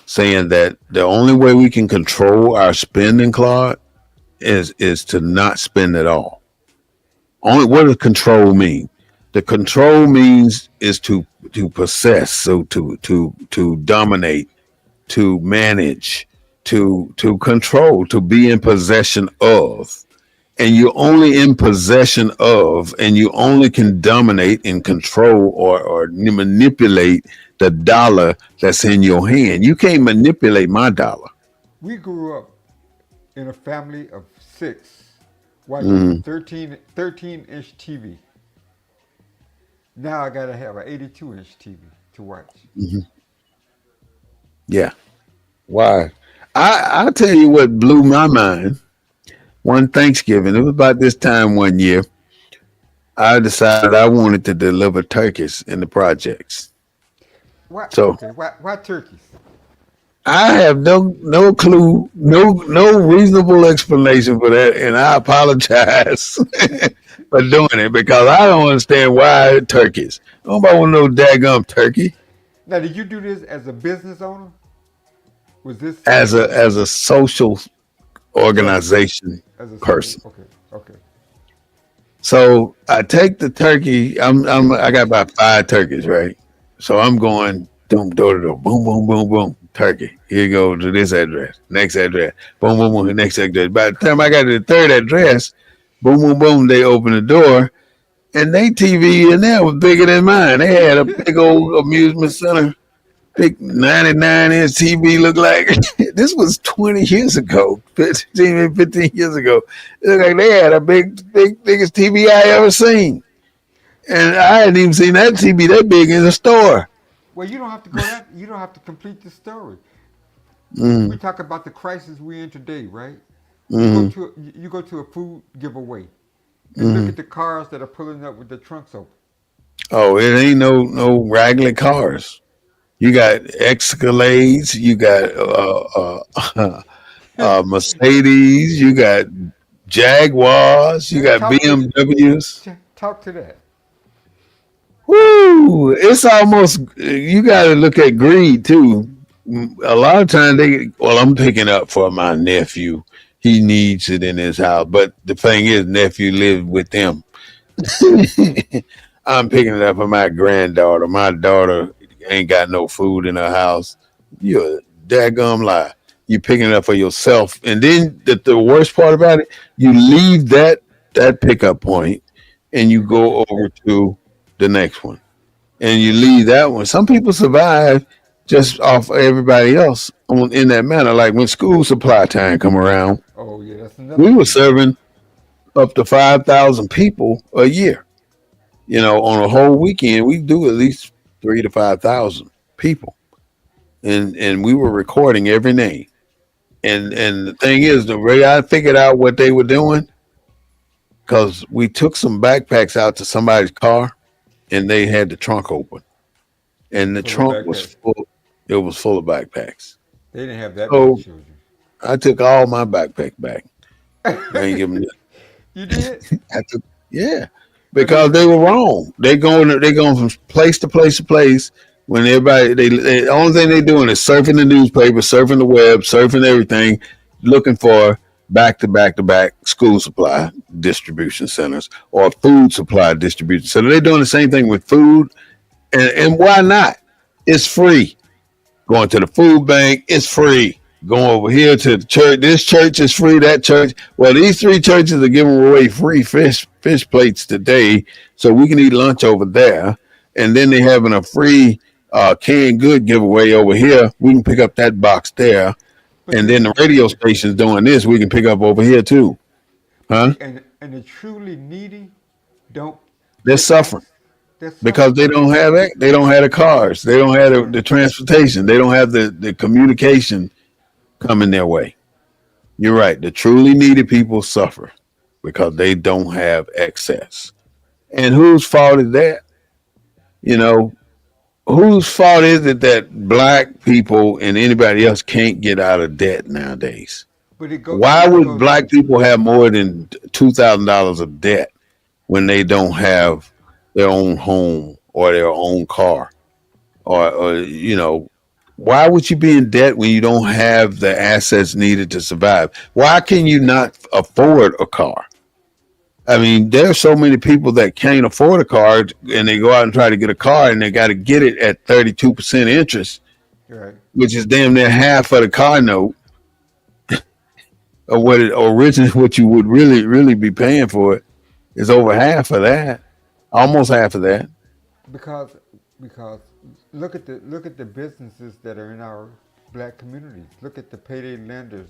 saying that the only way we can control our spending, Claude, is to not spend at all. Only what does control mean? The control means is to possess, so to dominate, to manage, to control, to be in possession of. And you're only in possession of, and you only can dominate and control or manipulate the dollar that's in your hand. You can't manipulate my dollar. We grew up in a family of six watching Mm, 13-inch TV. Now I gotta have an 82-inch TV to watch. mhm. Yeah. Why? I'll tell you what blew my mind. One Thanksgiving, it was about this time one year, I decided I wanted to deliver turkeys in the projects. Why? So Okay. Why turkeys? I have no clue, no reasonable explanation for that, and I apologize for doing it because I don't understand why turkeys. Nobody want no daggum turkey Now, did you do this as a business owner? Was this as a social social organization as a social? person. Okay. Okay. So I take the turkey. I got about five turkeys, right? So I'm going boom, door to door, boom, boom, boom, boom, turkey. Here you go to this address, next address, boom, boom, boom, next address. By the time I got to the third address, boom, boom, boom, they open the door, and they TV in there was bigger than mine. They had a big old amusement center, big 99-inch TV. Looked like this was 20 years ago, 15 years ago. It looked like they had a biggest TV I ever seen. And I hadn't even seen that TV that big in the store. Well, you don't have to go that. You don't have to complete the story. We Mm, talk about the crisis we're in today, right? mm, You go to a food giveaway and look mm. at the cars that are pulling up with the trunks open. Oh, it ain't no raggedy cars. You got Escalades, you got Mercedes, you got Jaguars, you got Talk to BMWs. talk to that. Woo! It's almost you got to look at greed too. A lot of times I'm picking up for my nephew. He needs it in his house, but the thing is, nephew lives with them. I'm picking it up for my granddaughter. My daughter ain't got no food in her house. You're a daggum lie. You picking it up for yourself, and then the worst part about it, you leave that pickup point, and you You go to go over to the next one, and you leave that one. Some people survive just off everybody else in that manner. Like when school supply time come around, oh yeah, that's another we were key. serving up to 5,000 people a year. On a whole weekend, we do at least 3 to 5,000 people, and we were recording every name. And the thing is, the way I figured out what they were doing, because we took some backpacks out to somebody's car, and they had the trunk open, and the Full of trunk was backpacks. full. It was full of backpacks. They didn't have that many So children. I took all my backpack back. I ain't give them. You did? I took, yeah, But it because was they were wrong. They going from place to place to place. When everybody, the only thing they doing is surfing the newspaper, surfing the web, surfing everything, looking for back to back to back school supply distribution centers or food supply distribution centers. They're doing the same thing with food, and why not? It's free. Going to the food bank, it's free. Going over here to the church, this church is free, that church. Well, these three churches are giving away free fish plates today, so we can eat lunch over there. And then they're having a free canned good giveaway over here. We can pick up that box there. but And this then the radio station's doing this. We can pick up over here too. Huh? and the truly needy don't They're get suffering access. They're because suffering. they don't have the cars. They don't have Yeah. the transportation. They don't have the communication coming their way. You're right. The truly needy people suffer because they don't have access. And whose fault is that? You know, whose fault is it that black people and anybody else can't get out of debt nowadays? Why But it would goes black people have more than $2,000 of debt when they don't have their own home or their own car or Why would you be in debt when you don't have the assets needed to survive? Why can you not afford a car? I mean, there are so many people that can't afford a car and they go out and try to get a car and they got to get it at 32% interest, Right. which is damn near half of the car note or what it originally what you would really be paying for it is over half of that, almost half of that. Because because look at the businesses that are in our black communities. Look at the payday lenders.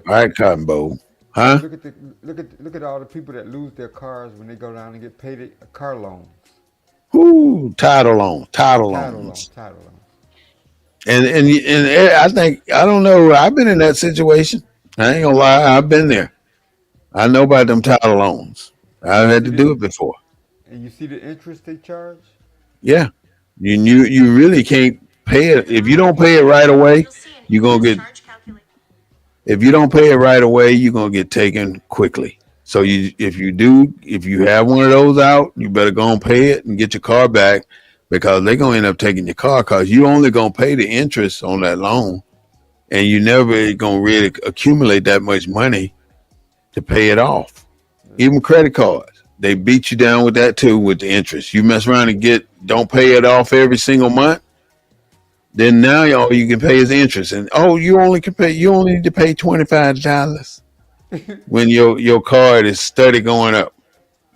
All right, Cotton Bowl, huh? Look at the look at all the people that lose their cars when they go down and get payday car loans, Whoo, title loans, title loans. and I think I don't know. I've been in that situation. I ain't gonna lie, I've been there. I know about them title loans. And I've you had see to the do it before. interest they charge. Yeah, you really can't pay it if you don't pay it right away. You're gonna get if you don't pay it right away, you're gonna get taken quickly. So if you have one of those out, you better go and pay it and get your car back because they're gonna end up taking your car because you only gonna pay the interest on that loan, and you never gonna really accumulate that much money to pay it off. Even credit cards, they beat you down with that too with the interest. You mess around and don't pay it off every single month, then now all you can pay is interest, and you only need to pay $25 when your card is steady going up,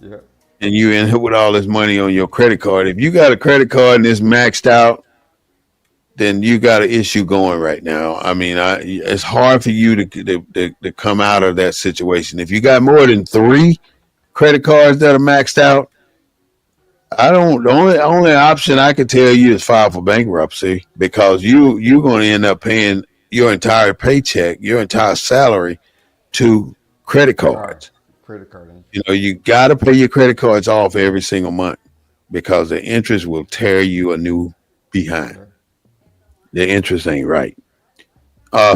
Yeah. and you end up with all this money on your credit card. If you got a credit card and it's maxed out, then you got an issue going right now. I mean, it's hard for you to come out of that situation. If you got more than three credit cards that are maxed out, I don't. The only option I could tell you is file for bankruptcy because you're going to end up paying your entire paycheck, your entire salary to credit Car cards. credit card You interest. know, you got to pay your credit cards off every single month because the interest will tear you a new behind. Okay. The interest ain't right.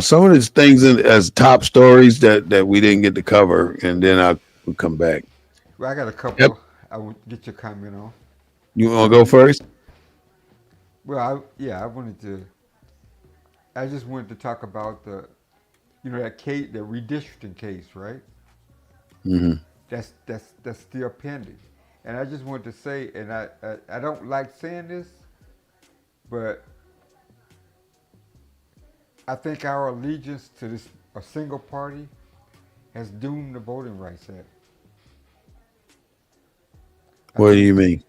Some of these things as top stories that we didn't get to cover, and then I'll come back. Well, I got a Yep. couple. I want to get your comment on. You want to go first? Well, I wanted to. I just wanted to talk about the, that case, the redistricting case, right? Hmm. That's still pending, and I just wanted to say, and I don't like saying this, but I think our allegiance to this a single party has doomed the Voting Rights Act. I What do think you mean?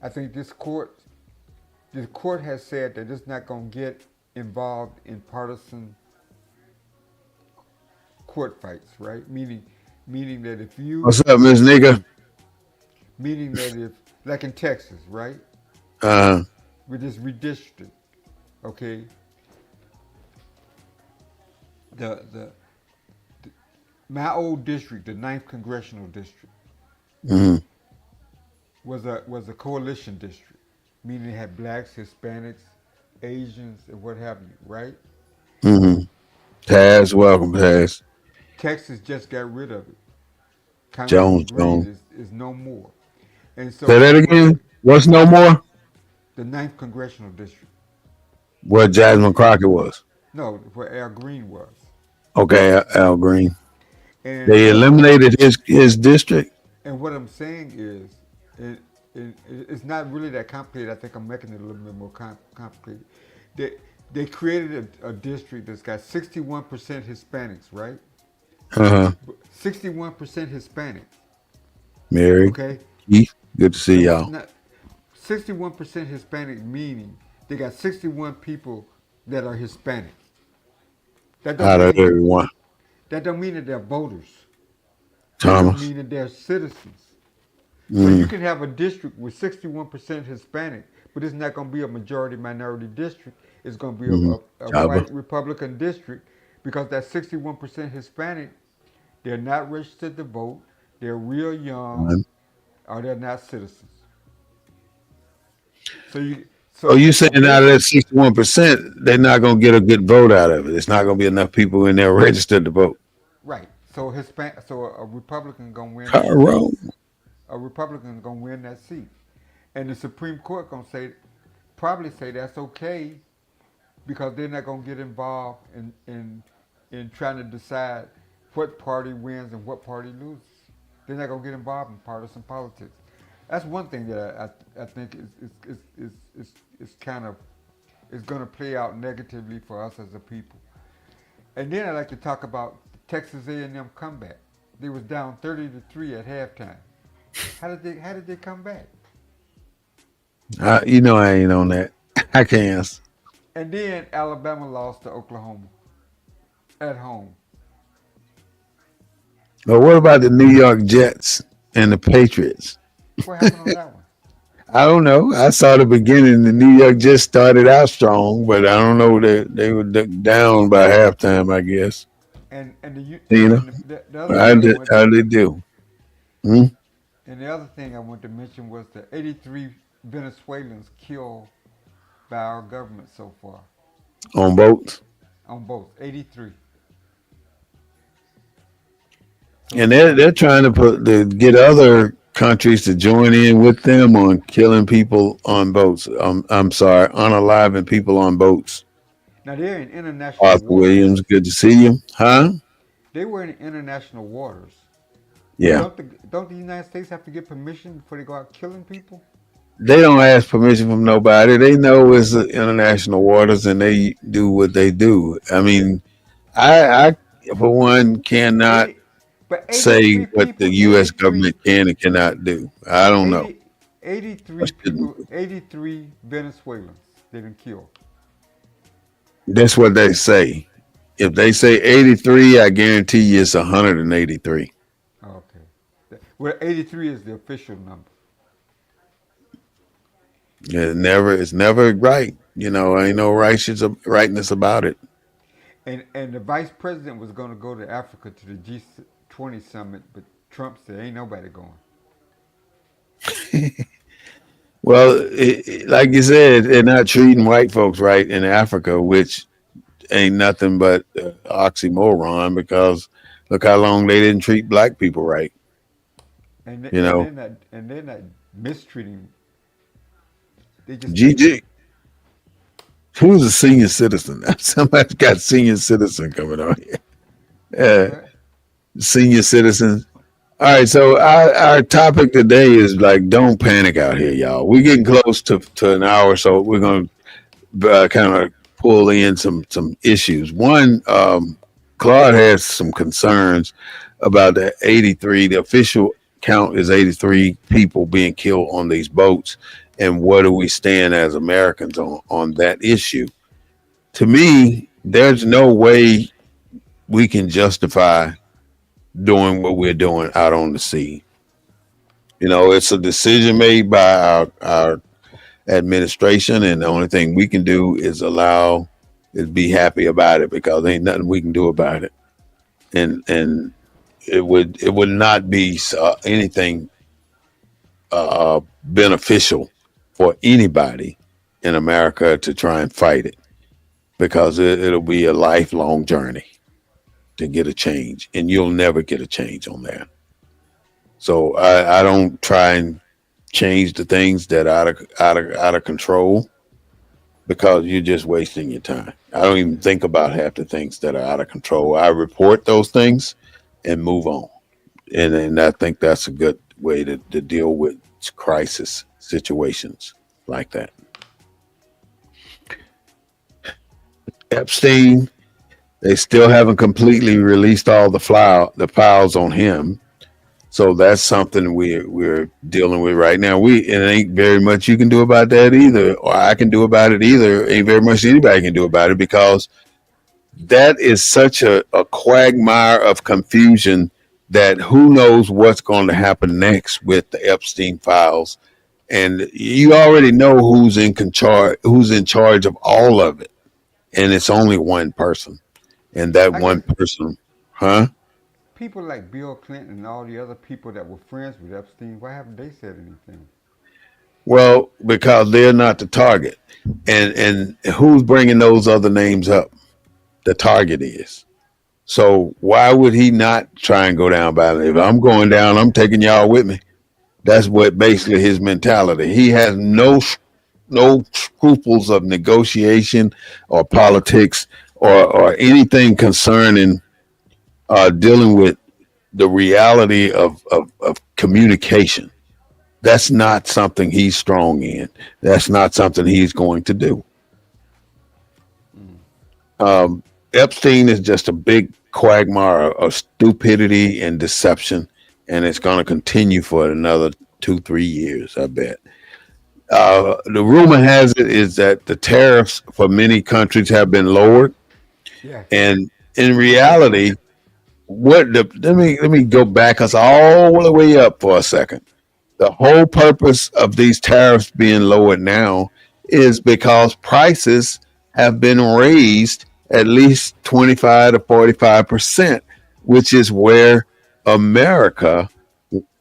I think the court has said that it's not going to get involved in partisan court fights, right? Meaning that if you, What's up, Miss Nigga? meaning that if, like in Texas, right, Uh, with this redistricting, okay, the, the my old district, the ninth congressional district, hmm was a coalition district, meaning it had blacks, Hispanics, Asians, and what have you, right? hmm Taz, welcome, Taz. Texas just got rid of it. Congressman Green Jones. is no more. And Say so that again. What's no more? the ninth congressional district, What Jasmine Crockett was. no, where Al Green was. Okay, Al Green. And They eliminated his district. what I'm saying is, it, it's not really that complicated. I think I'm making it a little bit more complicated. They, they created a district that's got 61% Hispanics, right? Uh huh. 61% Hispanics, Mary, okay? Keith, good to see Now, y'all. now, 61% Hispanic meaning they got 61 people that are Hispanic. That don't Out of mean everyone, that don't mean that they're voters. That just Thomas. means that they're citizens. So you Mm, can have a district with 61% Hispanic, but it's not going to be a majority minority district. It's going to be mm, a Jabba. white Republican district because that 61% Hispanic, they're not registered to vote, they're real young, or they're not citizens. So you So so you so saying out of basically, that 61%, they're not gonna get a good vote out of it. It's not gonna be enough people in there registered to vote. right. So a Republican gonna win that seat. Tyrone. A Republican gonna win that seat, and the Supreme Court gonna say probably say that's okay because they're not going to get involved in trying to decide what party wins and what party loses. They're not going to get involved in partisan politics. That's one thing that I think is kind of is going to play out negatively for us as a people. And then I like to talk about Texas A&M comeback. They was down 30-3 at halftime. How did they come back? You know I ain't on that. I can't. And then Alabama lost to Oklahoma at home. But what about the New York Jets and the Patriots? What happened on that one? I don't know. I saw the beginning. The New York Jets started out strong, but I don't know that they were down by halftime, I guess. And You know, the other thing how they do? Hmm? and the other thing I want to mention was the 83 Venezuelans killed by our government so far On boats. on both 83. So And they're trying to get other countries to join in with them on killing people on boats. I'm sorry, unaliving people on boats. now they're in international Arthur waters. Williams, good to see you. Huh? They were in international waters. But Yeah. don't the United States have to get permission before they go out killing people? They don't ask permission from nobody. They know it's international waters and they do what they do. I mean, I for one, cannot 80, but say 83 what the people, U.S. government can and cannot do. I don't know. 80, 83 I shouldn't. people, 83 Venezuelans they done killed. That's what they say. If they say 83, I guarantee you it's 183. Okay. Well, 83 is the official number. It's never right. Ain't no rightness about it. And the vice president was going to go to Africa to the G20 summit, but Trump said ain't nobody going. Well, like you said, they're not treating white folks right in Africa, which ain't nothing but oxymoron because look how long they didn't treat black people right. And You know, they're not mistreating. They just take. GG. Who's a senior citizen? Somebody's got senior citizen coming on here. Yeah, What? senior citizens. All right, so our topic today is like, don't panic out here, y'all. We're getting close to an hour, so we're going to kind of pull in some issues. One, Claude has some concerns about the 83. The official count is 83 people being killed on these boats, and what do we stand as Americans on that issue? To me, there's no way we can justify doing what we're doing out on the sea. It's a decision made by our administration, and the only thing we can do is be happy about it because there ain't nothing we can do about it. And it would not be anything beneficial for anybody in America to try and fight it because it'll be a lifelong journey to get a change, and you'll never get a change on that. So I don't try and change the things that are out of control because you're just wasting your time. I don't even think about half the things that are out of control. I report those things and move on, and I think that's a good way to deal with crisis situations like that. Epstein, they still haven't completely released all the files on him. So that's something we're dealing with right now. It ain't very much you can do about that either, or I can do about it either. Ain't very much anybody can do about it because that is such a quagmire of confusion that who knows what's going to happen next with the Epstein files. And you already know who's in charge of all of it. And it's only one person. And that I one guess person, huh? people like Bill Clinton and all the other people that were friends with Epstein, why haven't they said anything? Well, because they're not the target. And who's bringing those other names up? The target is. So why would he not try and go down by it? If I'm going down, I'm taking y'all with me. That's what basically his mentality. He has no scruples of negotiation or politics or anything concerning dealing with the reality of communication. That's not something he's strong in. That's not something he's going to do. Epstein is just a big quagmire of stupidity and deception, and it's going to continue for another 2, 3 years, I bet. The rumor has it is that the tariffs for many countries have been lowered, Yeah. and in reality, let me go back us all the way up for a second. The whole purpose of these tariffs being lowered now is because prices have been raised at least 25 to 45%, which is where America,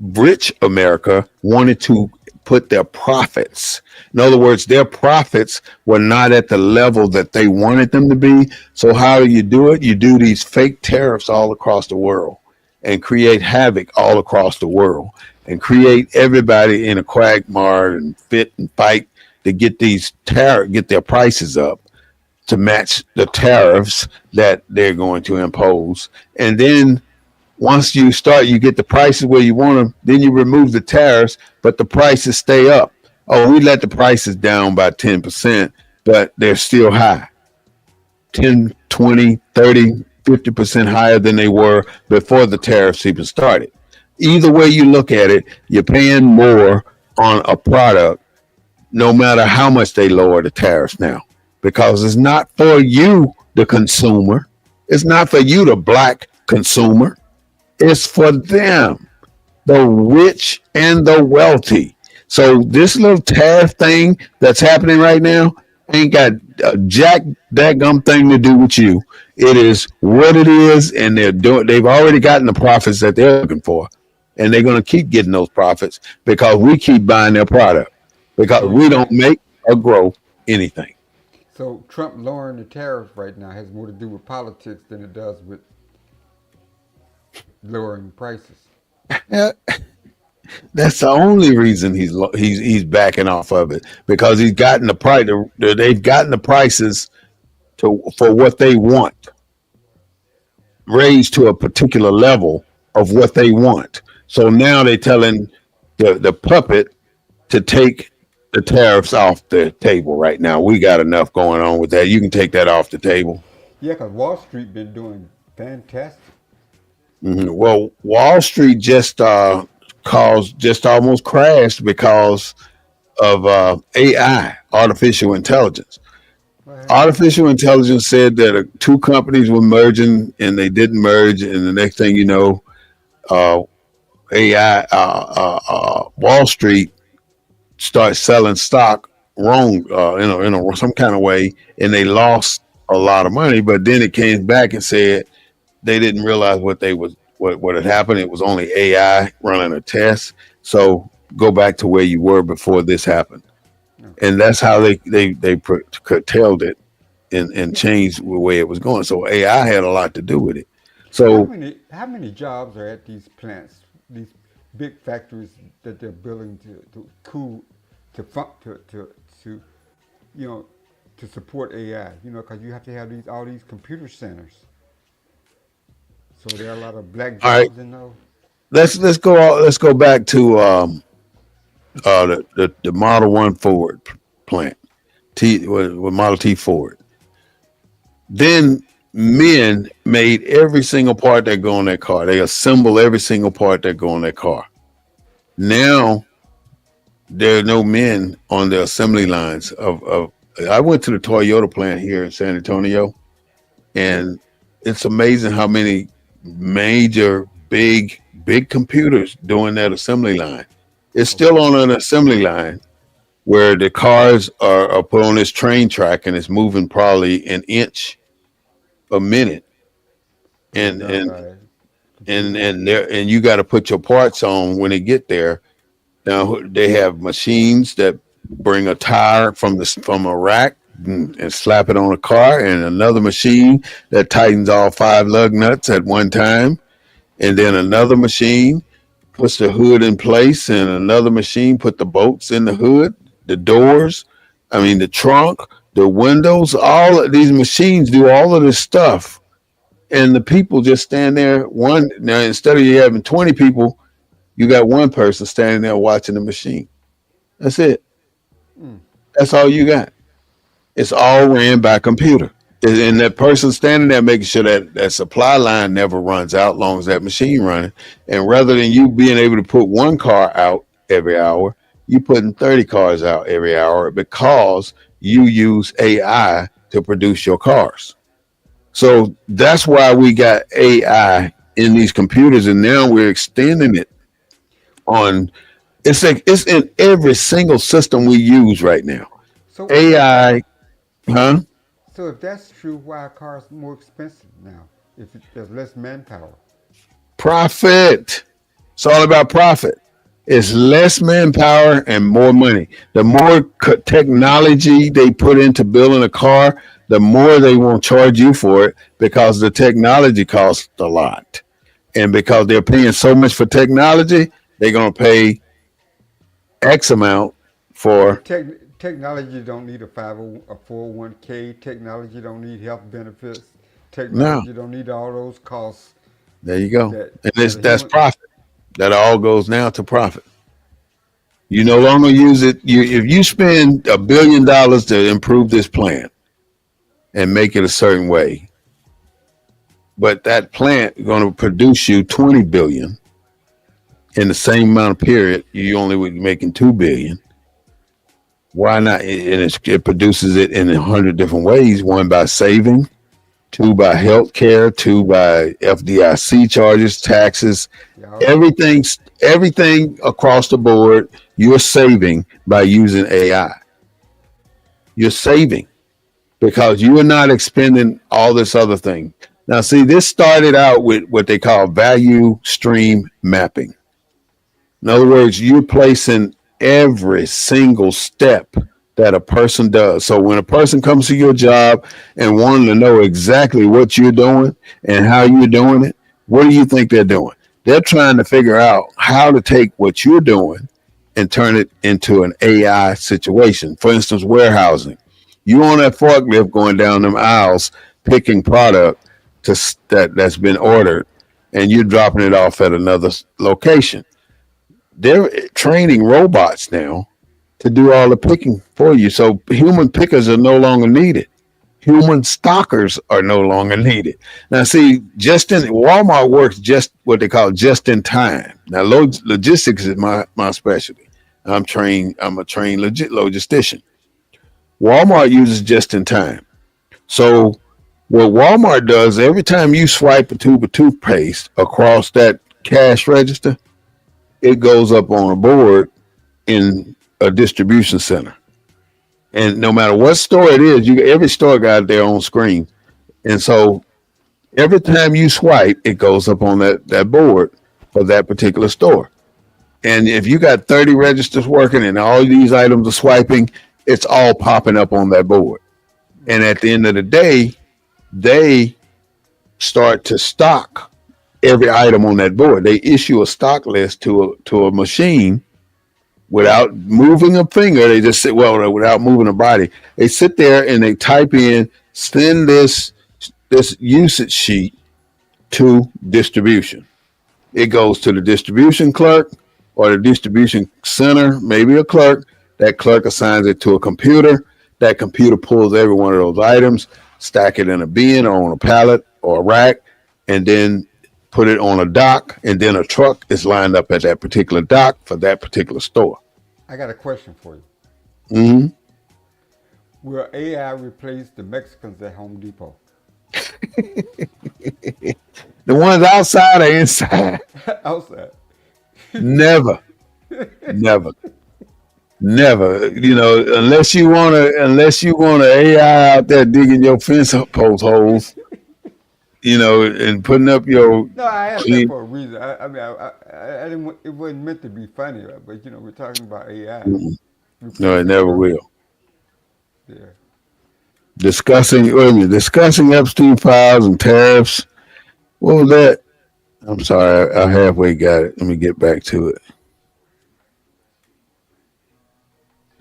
rich America, wanted to put their profits. In other words, their profits were not at the level that they wanted them to be. So how do you do it? You do these fake tariffs all across the world and create havoc all across the world and create everybody in a quagmire and fit and fight to get get their prices up to match the tariffs that they're going to impose. And then once you get the prices where you want them, then you remove the tariffs, but the prices stay up. Oh, we let the prices down by 10%, but they're still high. 10, 20, 30, 50% higher than they were before the tariffs even started. Either way you look at it, you're paying more on a product no matter how much they lower the tariffs now, because it's not for you, the consumer. It's not for you, the black consumer. It's for them, the rich and the wealthy. So this little tariff thing that's happening right now ain't got a jack dadgum thing to do with you. It is what it is, and they've already gotten the profits that they're looking for. And they're going to keep getting those profits because we keep buying their product, because So we don't make or grow anything. so Trump lowering the tariffs right now has more to do with politics than it does with lowering prices. Yeah, that's the only reason he's backing off of it, because he's gotten the price. They've gotten the prices for what they want raised to a particular level of what they want. So now they're telling the puppet to take the tariffs off the table right now. We got enough going on with that. You can take that off the table. Yeah, because Wall Street been doing fantastic. Well, Wall Street just almost crashed because of AI, artificial intelligence. What happened? Artificial intelligence said that two companies were merging and they didn't merge, and the next thing you know, uh, AI, Wall Street started selling stock wrong, some kind of way, and they lost a lot of money. But then it came back and said they didn't realize what had happened. It was only AI running a test. So go back to where you were before this happened, Okay. and that's how they curtailed it and changed the way it was going. So AI had a lot to do with it. How So many how many jobs are at these plants, these big factories that they're building to cool to you know to support AI? You know, because you have to have these all these computer centers. So there are a lot of black all right, jobs in those. let's go back to the Model One Ford plant, with Model T Ford. Then men made every single part that go on that car. They assemble every single part that go on that car. Now there are no men on the assembly lines of I went to the Toyota plant here in San Antonio, and it's amazing how many major big computers doing that assembly line. It's still Okay. on an assembly line where the cars are put on this train track and it's moving probably an inch a minute, And it's and done and by and computers. and there and you got to put your parts on when they get there. Now they have machines that bring a tire from a rack and slap it on a car, and another machine that tightens all five lug nuts at one time, and then another machine puts the hood in place, and another machine put the bolts in the hood, the doors. I mean, the trunk, the windows, all of these machines do all of this stuff. And the people just stand there. One now, instead of you having 20 people, you got one person standing there watching the machine. That's it. Mm. That's all you got. It's all ran by computer. And that person standing there making sure that that supply line never runs out long as that machine running. And rather than you being able to put one car out every hour, you putting 30 cars out every hour because you use AI to produce your cars. So that's why we got AI in these computers, and now we're extending it on. It's like it's in every single system we use right now. So AI, huh? so if that's true, why are cars more expensive now? If there's less manpower. Profit. It's all about profit. It's less manpower and more money. The more technology they put into building a car, the more they won't charge you for it because the technology costs a lot. And because they're paying so much for technology, they're going to pay X amount for. But technology don't need a 50, a 401k. Technology don't need health benefits. No, Technology don't need all those costs there you go. that And that a that's human. profit. That all goes now to profit. You no longer use it. If you spend $1 billion to improve this plant and make it a certain way, but that plant is going to produce you 20 billion in the same amount of period. You only would be making 2 billion. Why not? And it produces it in 100 different ways. One by saving, two by health care, two by FDIC charges, taxes, Yeah, everything, everything across the board. You're saving by using AI. You're saving because you are not expending all this other thing. Now, see, this started out with what they call value stream mapping. In other words, you're placing every single step that a person does. So when a person comes to your job and wanting to know exactly what you're doing and how you're doing it, what do you think they're doing? They're trying to figure out how to take what you're doing and turn it into an AI situation. For instance, warehousing. You on that forklift going down them aisles picking product that's been ordered, and you're dropping it off at another location. They're training robots now to do all the picking for you. So human pickers are no longer needed. Human stockers are no longer needed. Now, see, just in Walmart works just what they call just in time. Now, logistics is my specialty. I'm a trained logistician. Walmart uses just in time. So what Walmart does every time you swipe a tube of toothpaste across that cash register, it goes up on a board in a distribution center. And no matter what store it is, every store got their own screen. And so every time you swipe, it goes up on that board for that particular store. And if you got 30 registers working and all these items are swiping, it's all popping up on that board. And at the end of the day, they start to stock every item on that board. They issue a stock list to a machine without moving a finger. They just sit without moving a body. They sit there and they type in, send this usage sheet to distribution. It goes to the distribution clerk or the distribution center, maybe a clerk. That clerk assigns it to a computer. That computer pulls every one of those items, stack it in a bin or on a pallet or a rack, and then put it on a dock, and then a truck is lined up at that particular dock for that particular store. I got a question for you. Hmm. Will AI replace the Mexicans at Home Depot? The ones outside or inside? Outside. Never, never, never. Unless you want an AI out there digging your fence post holes, and putting up your No, I asked that clean. for a reason. I mean, I didn't. It wasn't meant to be funny, but we're talking about AI No, it replacing never government. will. Yeah. Discussing Epstein files and tariffs. What was that? I'm sorry, I halfway got it. Let me get back to it.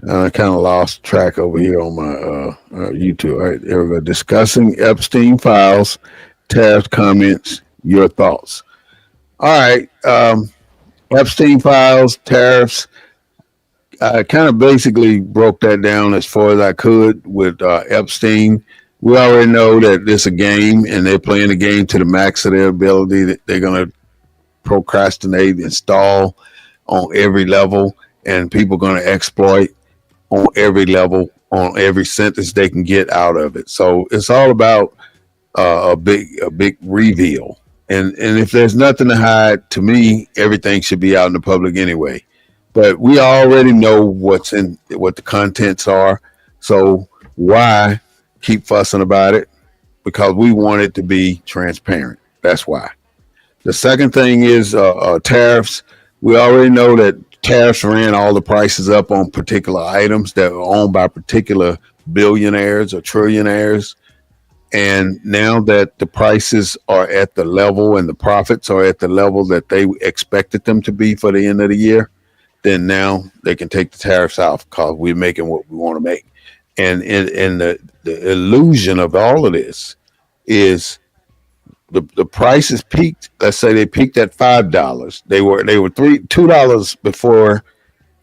I kind of lost track over here on my YouTube. All right, there we go. Discussing Epstein files, tariffs, comments, your thoughts. All right. Epstein files, tariffs. I kind of basically broke that down as far as I could with Epstein. We already know that it's a game and they're playing the game to the max of their ability. That they're going to procrastinate and stall on every level, and people are going to exploit on every level, on every sentence they can get out of it. So it's all about a big reveal. And if there's nothing to hide, to me, everything should be out in the public anyway. But we already know what the contents are. So why keep fussing about it? Because we want it to be transparent. That's why. The second thing is tariffs. We already know that tariffs ran all the prices up on particular items that were owned by particular billionaires or trillionaires. And now that the prices are at the level and the profits are at the level that they expected them to be for the end of the year, then now they can take the tariffs off because we're making what we want to make. And the illusion of all of this is the prices peaked. Let's say they peaked at $5. They were $2 before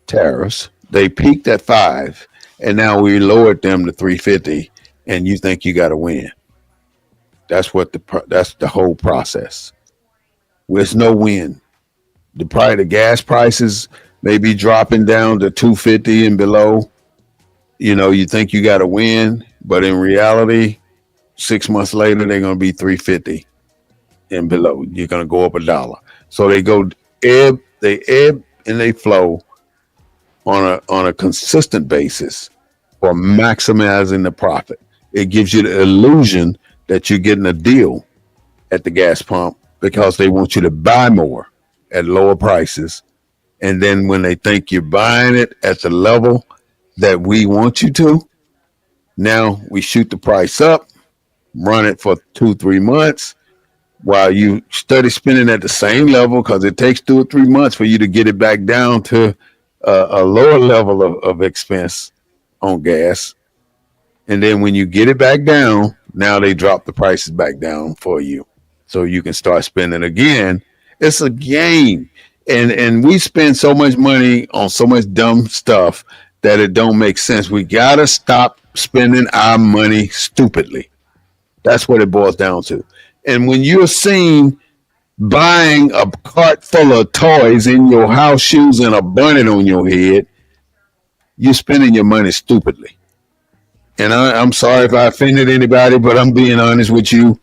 tariffs. They peaked at 5, and now we lowered them to 3.50. And you think you got to win? That's the whole process. There's no win. The gas prices may be dropping down to 2.50 and below. You think you got to win, but in reality, 6 months later they're going to be 3.50 and below. You're going to go up $1. So they ebb and they flow on a consistent basis for maximizing the profit. It gives you the illusion that you're getting a deal at the gas pump because they want you to buy more at lower prices. And then when they think you're buying it at the level that we want you to, now we shoot the price up, run it for 2-3 months while you study spending at the same level, because it takes 2 or 3 months for you to get it back down to a lower level of expense on gas. And then when you get it back down, now they drop the prices back down for you so you can start spending again. It's a game. And we spend so much money on so much dumb stuff that it don't make sense. We got to stop spending our money stupidly. That's what it boils down to. And when you're seen buying a cart full of toys in your house shoes and a bonnet on your head, you're spending your money stupidly. And I'm sorry if I offended anybody, but I'm being honest with you.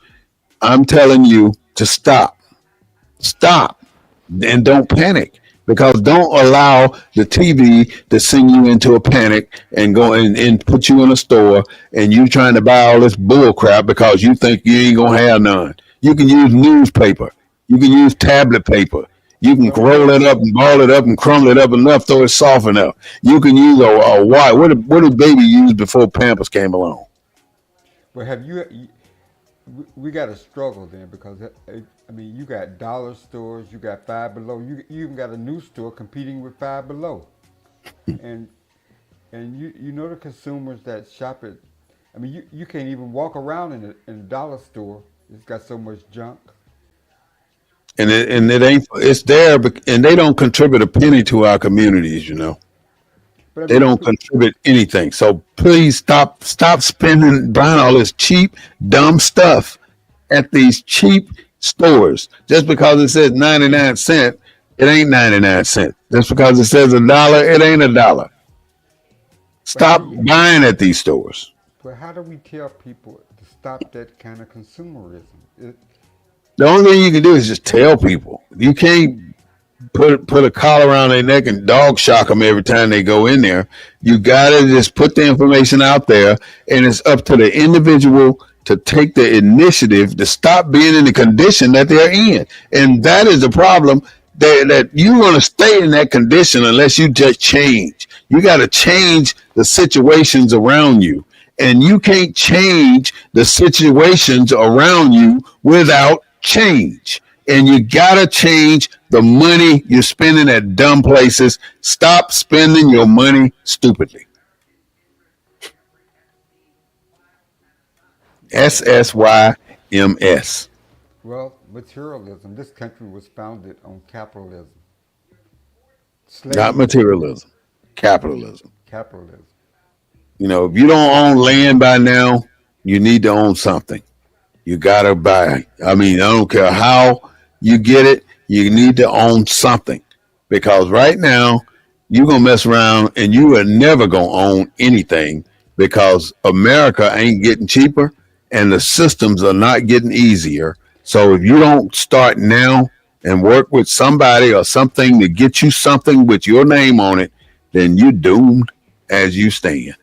I'm telling you to stop. Stop. And don't panic. Because don't allow the TV to send you into a panic and go and put you in a store and you trying to buy all this bull crap because you think you ain't going to have none. You can use newspaper. You can use tablet paper. You can roll it up and ball it up and crumble it up enough so it's soft enough. You can use a white. What did baby use before Pampers came along? Well, we got to struggle then, because you got dollar stores, you got Five Below, you even got a new store competing with Five Below, and you know the consumers that shop at. You can't even walk around in a dollar store. It's got so much junk. And it ain't. It's there, and they don't contribute a penny to our communities. But They don't contribute anything. So please stop buying all this cheap, dumb stuff at these cheap stores. Just because it says 99 cents, it ain't 99 cents. Just because it says $1, it ain't $1. Stop buying at these stores. But how do we tell people to stop that kind of consumerism? The only thing you can do is just tell people. You can't put a collar around their neck and dog shock them every time they go in there. You gotta just put the information out there, and it's up to the individual to take the initiative to stop being in the condition that they're in. And that is the problem, that you're going to stay in that condition unless you just change. You got to change the situations around you. And you can't change the situations around you without change. And you got to change The money you're spending at dumb places, stop spending your money stupidly. Well, SSYMS. well, materialism. This country was founded on capitalism, Not slavery, materialism, capitalism. capitalism. If you don't own land by now, you need to own something. You gotta buy. I mean, I don't care how you get it. You need to own something because right now you're gonna mess around and you are never gonna own anything because America ain't getting cheaper and the systems are not getting easier. So if you don't start now and work with somebody or something to get you something with your name on it, then you're doomed as you stand.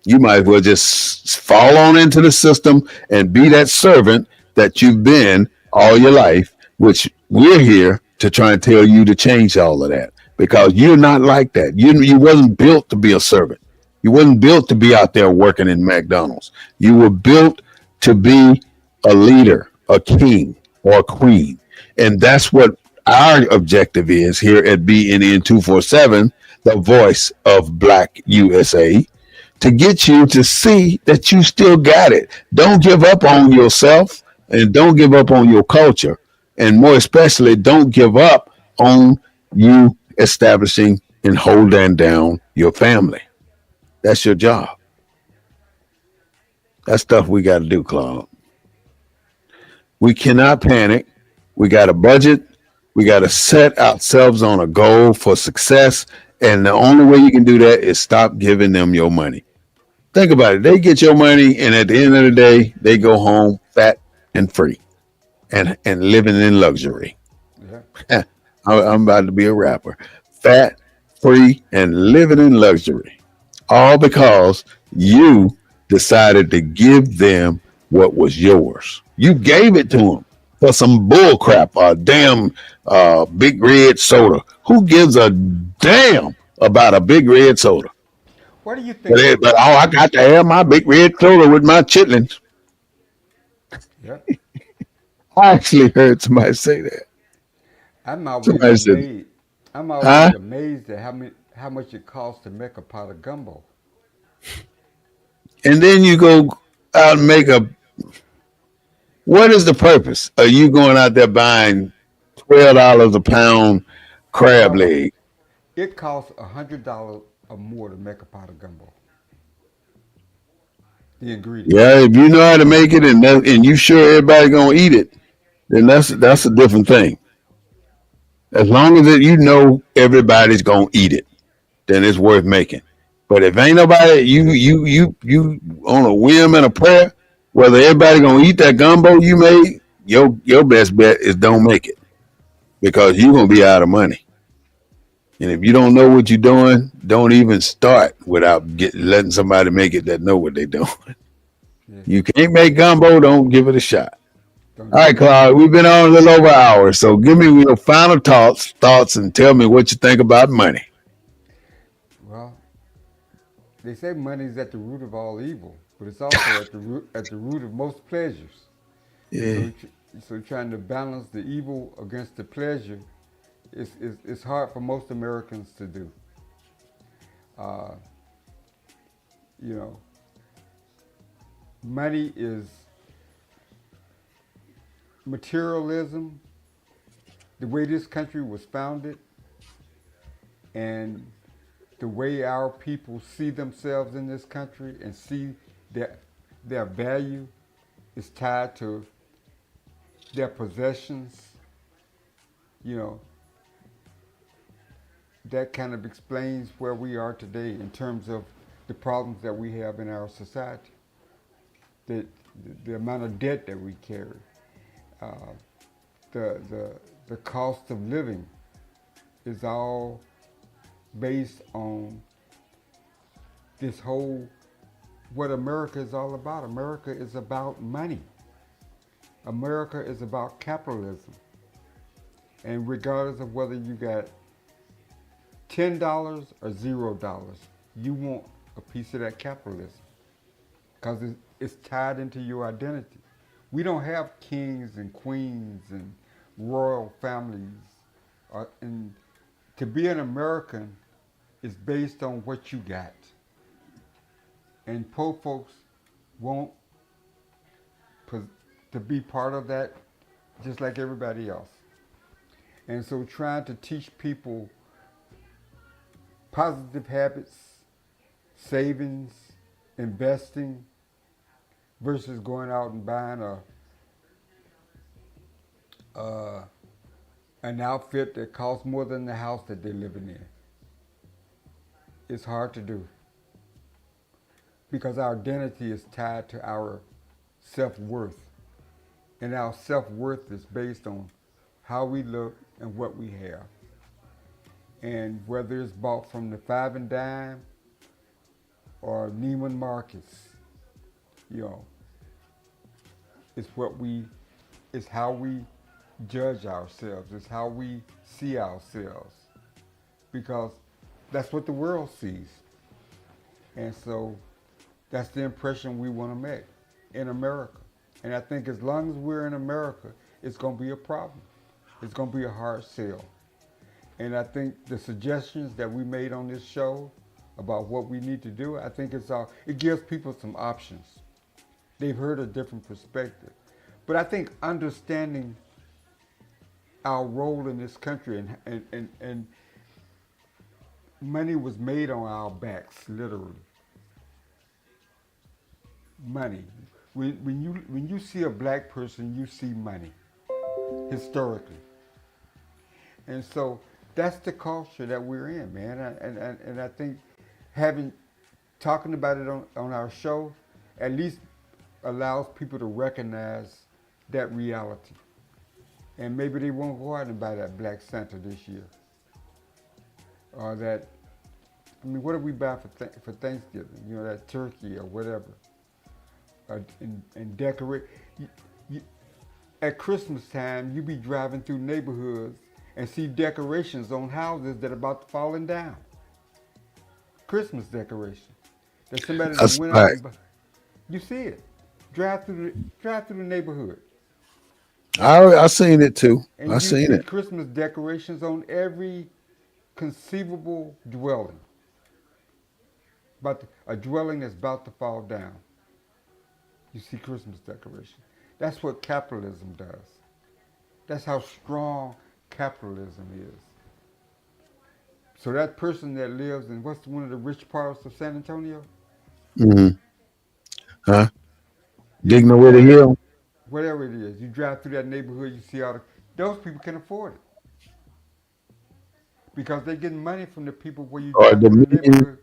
You might as well just fall on into the system and be that servant that you've been all your life, which we're here to try and tell you to change all of that because you're not like that. You wasn't built to be a servant. You wasn't built to be out there working in McDonald's. You were built to be a leader, a king, or a queen. And that's what our objective is here at BNN 247, the voice of Black USA, to get you to see that you still got it. Don't give up on yourself and don't give up on your culture. And more especially, don't give up on you establishing and holding down your family. That's your job. That's stuff we got to do, Claude. We cannot panic. We got a budget. We got to set ourselves on a goal for success. And the only way you can do that is stop giving them your money. Think about it. They get your money, and at the end of the day, they go home fat and free and living in luxury. Yeah. I'm about to be a rapper. Fat, free, and living in luxury. All because you decided to give them what was yours. You gave it to them for some bull crap, a damn big red soda. Who gives a damn about a big red soda? What do you But, think the? oh, I got to have my big red soda with my chitlins. Yeah. I actually heard somebody say that. I'm always Somebody said, amazed. I'm always huh? amazed at how much it costs to make a pot of gumbo. And then you go out and make a. What is the purpose? Are you going out there buying $12 a pound crab No, leg? it costs $100 or more to make a pot of gumbo. The ingredients. Yeah, if you know how to make it and you sure everybody gonna eat it, then that's a different thing. As long as you know everybody's gonna eat it, then it's worth making. But if ain't nobody, you on a whim and a prayer, whether everybody gonna eat that gumbo you made, your best bet is don't make it because you're gonna be out of money. And if you don't know what you're doing, don't even start without letting somebody make it that know what they're doing. Yeah. You can't make gumbo, don't give it a shot. Don't All give right, it a shot. Claude, we've been on a little over an hour, so give me your final thoughts, and tell me what you think about money. Well, they say money is at the root of all evil, but it's also at the root of most pleasures. And Yeah. so trying to balance the evil against the pleasure is hard for most Americans to do. Uh, you know, money is materialism, the way this country was founded, and the way our people see themselves in this country and see their their value is tied to their possessions. You know, that kind of explains where we are today in terms of the problems that we have in our society. The the amount of debt that we carry, uh, the cost of living is all based on this whole what America is all about. America is about money. America is about capitalism. And regardless of whether you got $10 or $0, you want a piece of that capitalism because it's tied into your identity. We don't have kings and queens and royal families And to be an American is based on what you got. And poor folks want to be part of that just like everybody else. And so trying to teach people positive habits, savings, investing, versus going out and buying uh, an outfit that costs more than the house that they're living in. It's hard to do because our identity is tied to our self-worth. And our self-worth is based on how we look and what we have. And whether it's bought from the five and dime or Neiman Marcus, you know, it's it's how we judge ourselves. It's how we see ourselves. Because that's what the world sees. And so that's the impression we want to make in America. And I think as long as we're in America, it's going to be a problem. It's going to be a hard sell. And I think the suggestions that we made on this show about what we need to do, I think it gives people some options. They've heard a different perspective. But I think understanding our role in this country and money was made on our backs, literally. Money. When you see a black person, you see money, historically. And so that's the culture that we're in, man. And I think having talking about it on our show at least allows people to recognize that reality. And maybe they won't go out and buy that black Santa this year. Or that, I mean, what do we buy for Thanksgiving? You know, that turkey or whatever. And decorate. You, at Christmas time, you be driving through neighborhoods and see decorations on houses that are about to falling down. Christmas decorations. That somebody That's went out right. and you see it. Drive through the neighborhood. I seen it too. I And you seen see it. Christmas decorations on every conceivable dwelling. But a dwelling that's about to fall down. You see Christmas decorations. That's what capitalism does. That's how strong capitalism is. So that person that lives in what's one of the rich parts of San Antonio, Mm-hmm. Huh? you Dignity Hill. whatever it is, you drive through that neighborhood, you see all those people can afford it because they're getting money from the people where you Or drive through the Dominion. neighborhood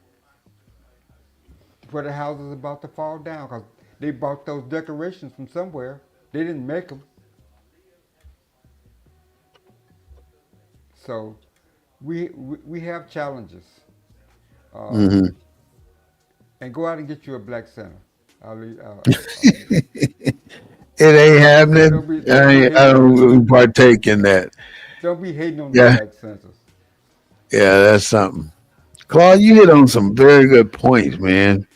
where the house is about to fall down because they bought those decorations from somewhere. They didn't make them, so we have challenges. Uh, Mm-hmm. and go out and get you a black Santa. I'll leave. It ain't happening. Don't be I hating on the don't partake in that. don't be hating on the Yeah, black Santas. yeah, that's something. Claude, you hit on some very good points, man.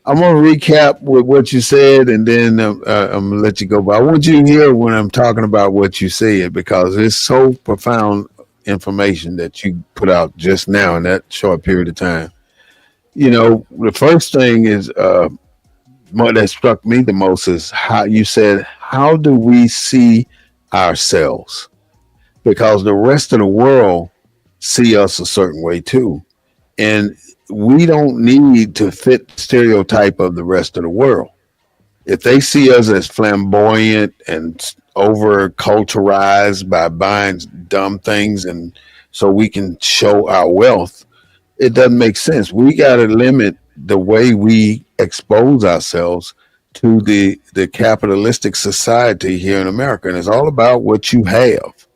I'm gonna recap with what you said, and then I'm gonna let you go. But I want you to hear when I'm talking about what you said because it's so profound information that you put out just now in that short period of time. You know, the first thing is what that struck me the most is how you said, "How do we see ourselves?" Because the rest of the world see us a certain way too, and we don't need to fit the stereotype of the rest of the world. If they see us as flamboyant and over culturalized by buying dumb things and so we can show our wealth, it doesn't make sense. We got to limit the way we expose ourselves to the capitalistic society here in America, and it's all about what you have.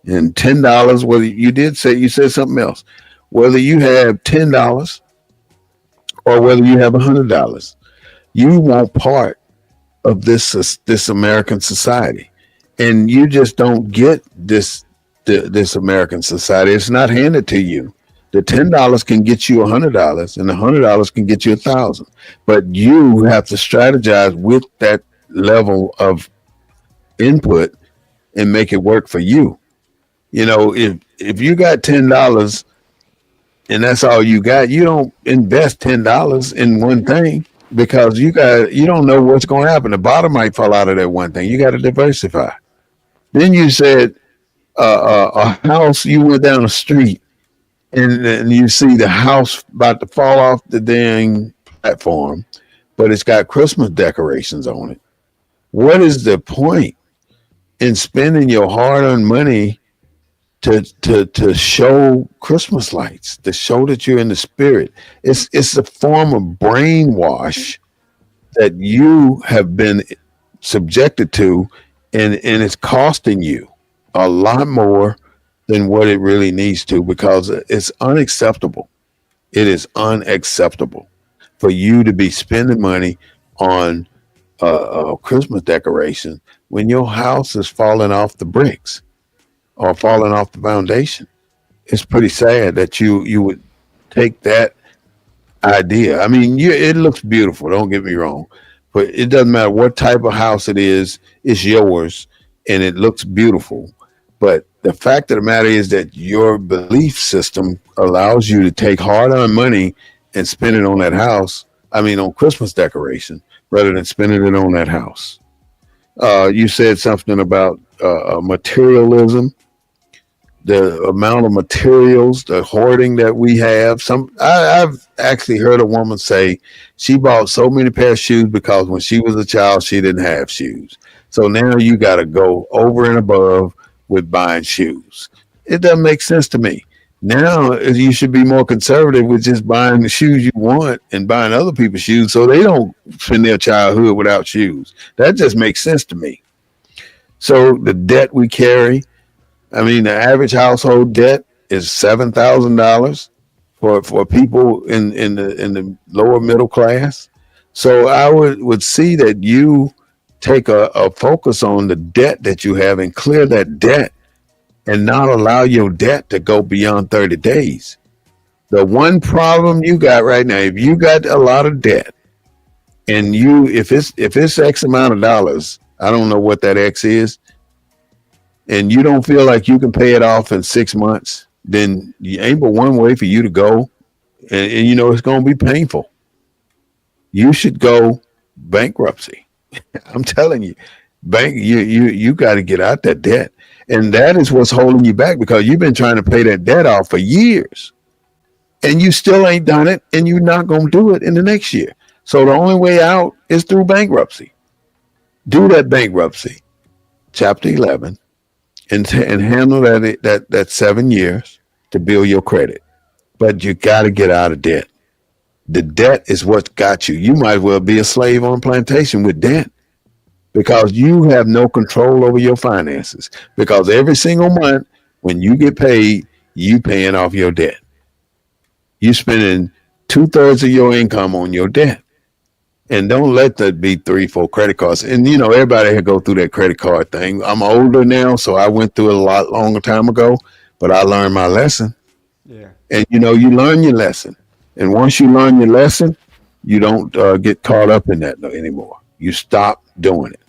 And $10, whether you said something else, whether you have $10 or whether you have $100, you want part of this American society, and you just don't get this American society. It's not handed to you. The $10 can get you $100, and $100 can get you 1,000. But you have to strategize with that level of input and make it work for you. If you got $10 and that's all you got, you don't invest $10 in one thing because you don't know what's going to happen. The bottom might fall out of that one thing. You got to diversify. Then you said a house. You went down the street and you see the house about to fall off the dang platform, but it's got Christmas decorations on it. What is the point in spending your hard-earned money to show Christmas lights, to show that you're in the spirit? It's a form of brainwash that you have been subjected to, and it's costing you a lot more than what it really needs to because it's unacceptable. It is unacceptable for you to be spending money on Christmas decoration when your house is falling off the bricks or falling off the foundation. It's pretty sad that you would take that idea. I mean, it looks beautiful. Don't get me wrong, but it doesn't matter what type of house it is. It's yours, and it looks beautiful. But the fact of the matter is that your belief system allows you to take hard-earned money and spend it on that house. I mean, on Christmas decoration rather than spending it on that house. You said something about materialism, the amount of materials, the hoarding that we have. I've actually heard a woman say she bought so many pair of shoes because when she was a child she didn't have shoes. So now you got to go over and above with buying shoes. It doesn't make sense to me. Now you should be more conservative with just buying the shoes you want and buying other people's shoes so they don't spend their childhood without shoes. That just makes sense to me. So the debt we carry, I mean, the average household debt is $7,000 for people in the lower middle class. So I would see that you take a focus on the debt that you have and clear that debt and not allow your debt to go beyond 30 days. The one problem you got right now, if you got a lot of debt and if it's X amount of dollars, I don't know what that X is, and you don't feel like you can pay it off in 6 months, then you ain't but one way for you to go. And it's going to be painful. You should go bankruptcy. I'm telling you, you got to get out that debt. And that is what's holding you back because you've been trying to pay that debt off for years and you still ain't done it and you're not going to do it in the next year. So the only way out is through bankruptcy. Do that bankruptcy, Chapter 11, and handle that 7 years to build your credit. But you got to get out of debt. The debt is what got you. You might as well be a slave on a plantation with debt because you have no control over your finances. Because every single month when you get paid, you paying off your debt. You spending 2/3 of your income on your debt. And don't let that be 3-4 credit cards. And everybody had go through that credit card thing. I'm older now, so I went through it a lot longer time ago, but I learned my lesson. Yeah. And you learn your lesson. And once you learn your lesson, you don't get caught up in that anymore. You stop doing it.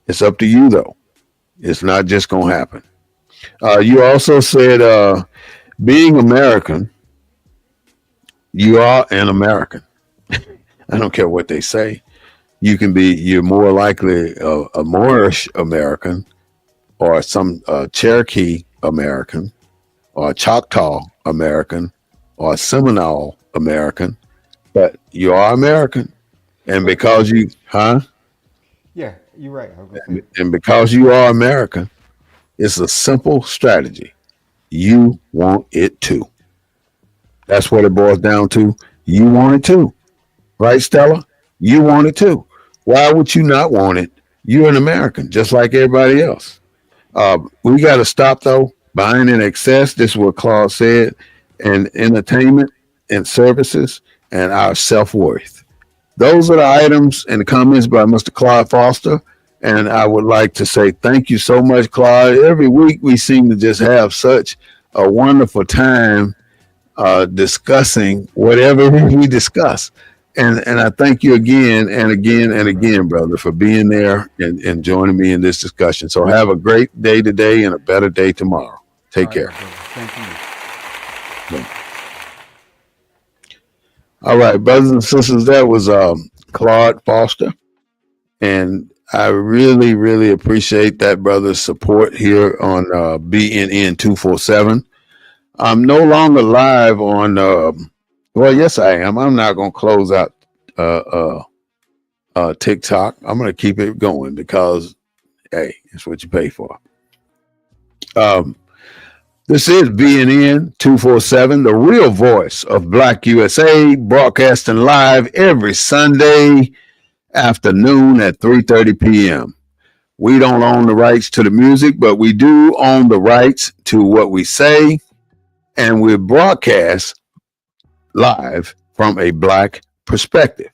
It's up to you, though. It's not just going to happen. You also said being American, you are an American. I don't care what they say. You're more likely a Moorish American or some Cherokee American or a Choctaw American or a Seminole American, but you are American. And because Yeah, you're right. I was gonna say. and because you are American, it's a simple strategy. You want it too. That's what it boils down to. You want it too. Right, Stella? You want it too. Why would you not want it? You're an American, just like everybody else. We got to stop, though, buying in excess. This is what Claude said, and entertainment and services and our self-worth. Those are the items and the comments by Mr. Claude Foster. And I would like to say thank you so much, Claude. Every week we seem to just have such a wonderful time discussing whatever we discuss. And I thank you again and again and again, brother, for being there and joining me in this discussion. So have a great day today and a better day tomorrow. All Take right, care. my brother. Thank you. All right, brothers and sisters, that was Claude Foster. And I really, really appreciate that brother's support here on BNN 247. I'm no longer live on, well, yes, I am. I'm not going to close out uh, uh, TikTok. I'm going to keep it going because, hey, it's what you pay for. Um, This is BNN 247, the real voice of Black USA, broadcasting live every Sunday afternoon at 3:30 p.m. We don't own the rights to the music, but we do own the rights to what we say, and we broadcast live from a Black perspective.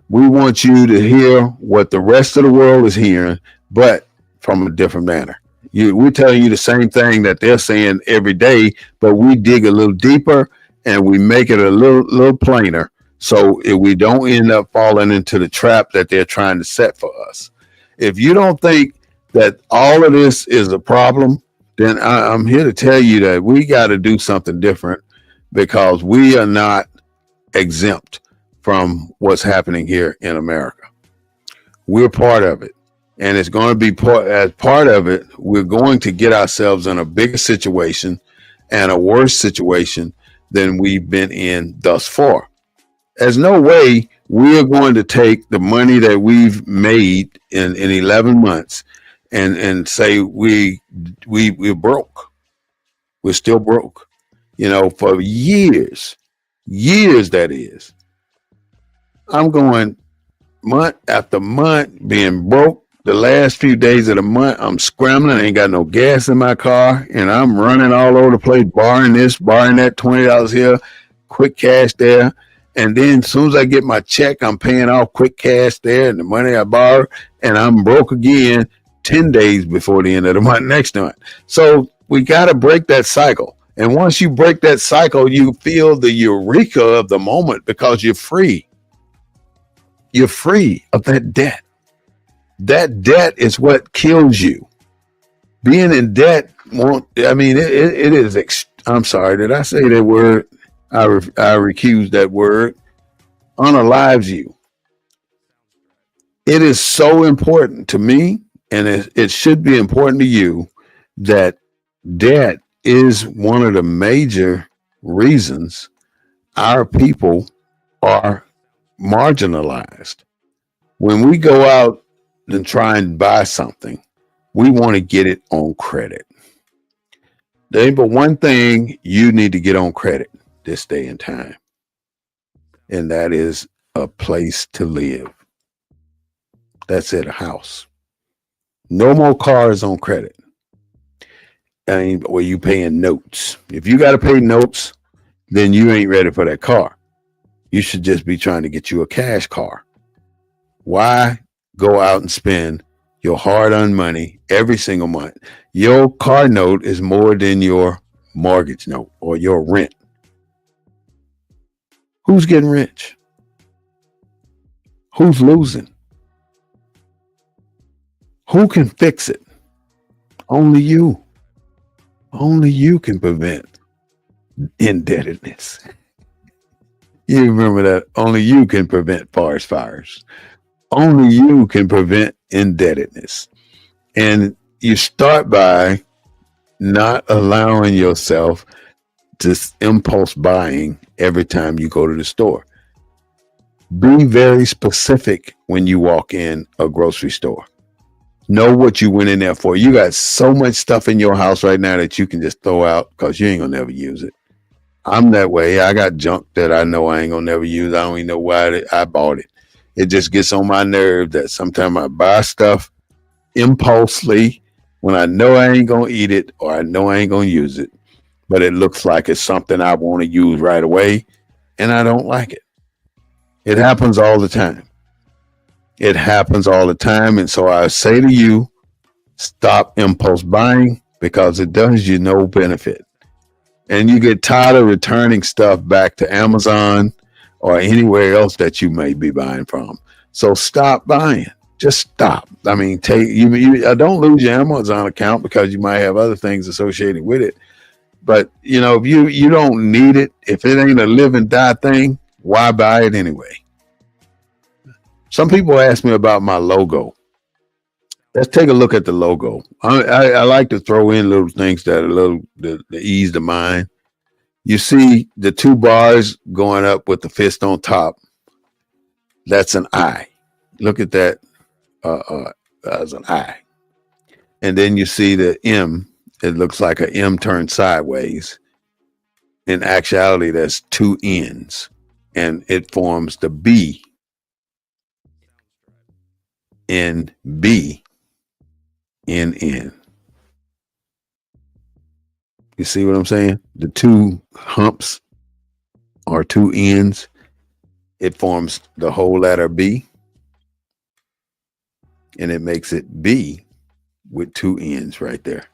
We want you to hear what the rest of the world is hearing, but from a different manner. We're telling you the same thing that they're saying every day, but we dig a little deeper and we make it a little plainer, so we don't end up falling into the trap that they're trying to set for us. If you don't think that all of this is a problem, then I'm here to tell you that we got to do something different, because we are not exempt from what's happening here in America. We're part of it. And it's going to be part of it, we're going to get ourselves in a bigger situation and a worse situation than we've been in thus far. There's no way we're going to take the money that we've made in 11 months and say we're broke. We're still broke. For years, that is. I'm going month after month being broke. The last few days of the month, I'm scrambling. I ain't got no gas in my car, and I'm running all over the place, borrowing this, borrowing that, $20 here, quick cash there. And then as soon as I get my check, I'm paying off quick cash there and the money I borrowed, and I'm broke again 10 days before the end of the month next month. So we got to break that cycle. And once you break that cycle, you feel the eureka of the moment, because you're free. You're free of that debt. That debt is what kills you. Being in debt it is, I'm sorry, did I say that word? I recuse that word. Unalives you. It is so important to me, and it should be important to you, that debt is one of the major reasons our people are marginalized. When we go out and try and buy something, we want to get it on credit. There ain't but one thing you need to get on credit this day and time, and that is a place to live. That's it, a house. No more cars on credit. Or you paying notes. If you got to pay notes, then you ain't ready for that car. You should just be trying to get you a cash car. Why go out and spend your hard-earned money every single month? Your car note is more than your mortgage note or your rent. Who's getting rich? Who's losing? Who can fix it? Only you. Only you can prevent indebtedness. You remember that? Only you can prevent forest fires. Only you can prevent indebtedness. And you start by not allowing yourself to impulse buying every time you go to the store. Be very specific when you walk in a grocery store. Know what you went in there for. You got so much stuff in your house right now that you can just throw out because you ain't gonna never use it. I'm that way. I got junk that I know I ain't gonna never use. I don't even know why I bought it. It just gets on my nerve that sometimes I buy stuff impulsively when I know I ain't gonna eat it or I know I ain't gonna use it, but it looks like it's something I want to use right away, and I don't like it. It happens all the time. It happens all the time. And so I say to you, stop impulse buying, because it does you no benefit. And you get tired of returning stuff back to Amazon or anywhere else that you may be buying from. So stop buying. Just stop. Don't lose your Amazon account because you might have other things associated with it. But if you don't need it, if it ain't a live and die thing, why buy it anyway? Some people ask me about my logo. Let's take a look at the logo. I like to throw in little things that are a little to ease the mind. You see the two bars going up with the fist on top. That's an eye. Look at that as an eye. And then you see the M. It looks like an M turned sideways. In actuality, that's two ends. And it forms the B in B in N. You see what I'm saying? The two humps or two ends, it forms the whole letter B. And it makes it B with two ends right there.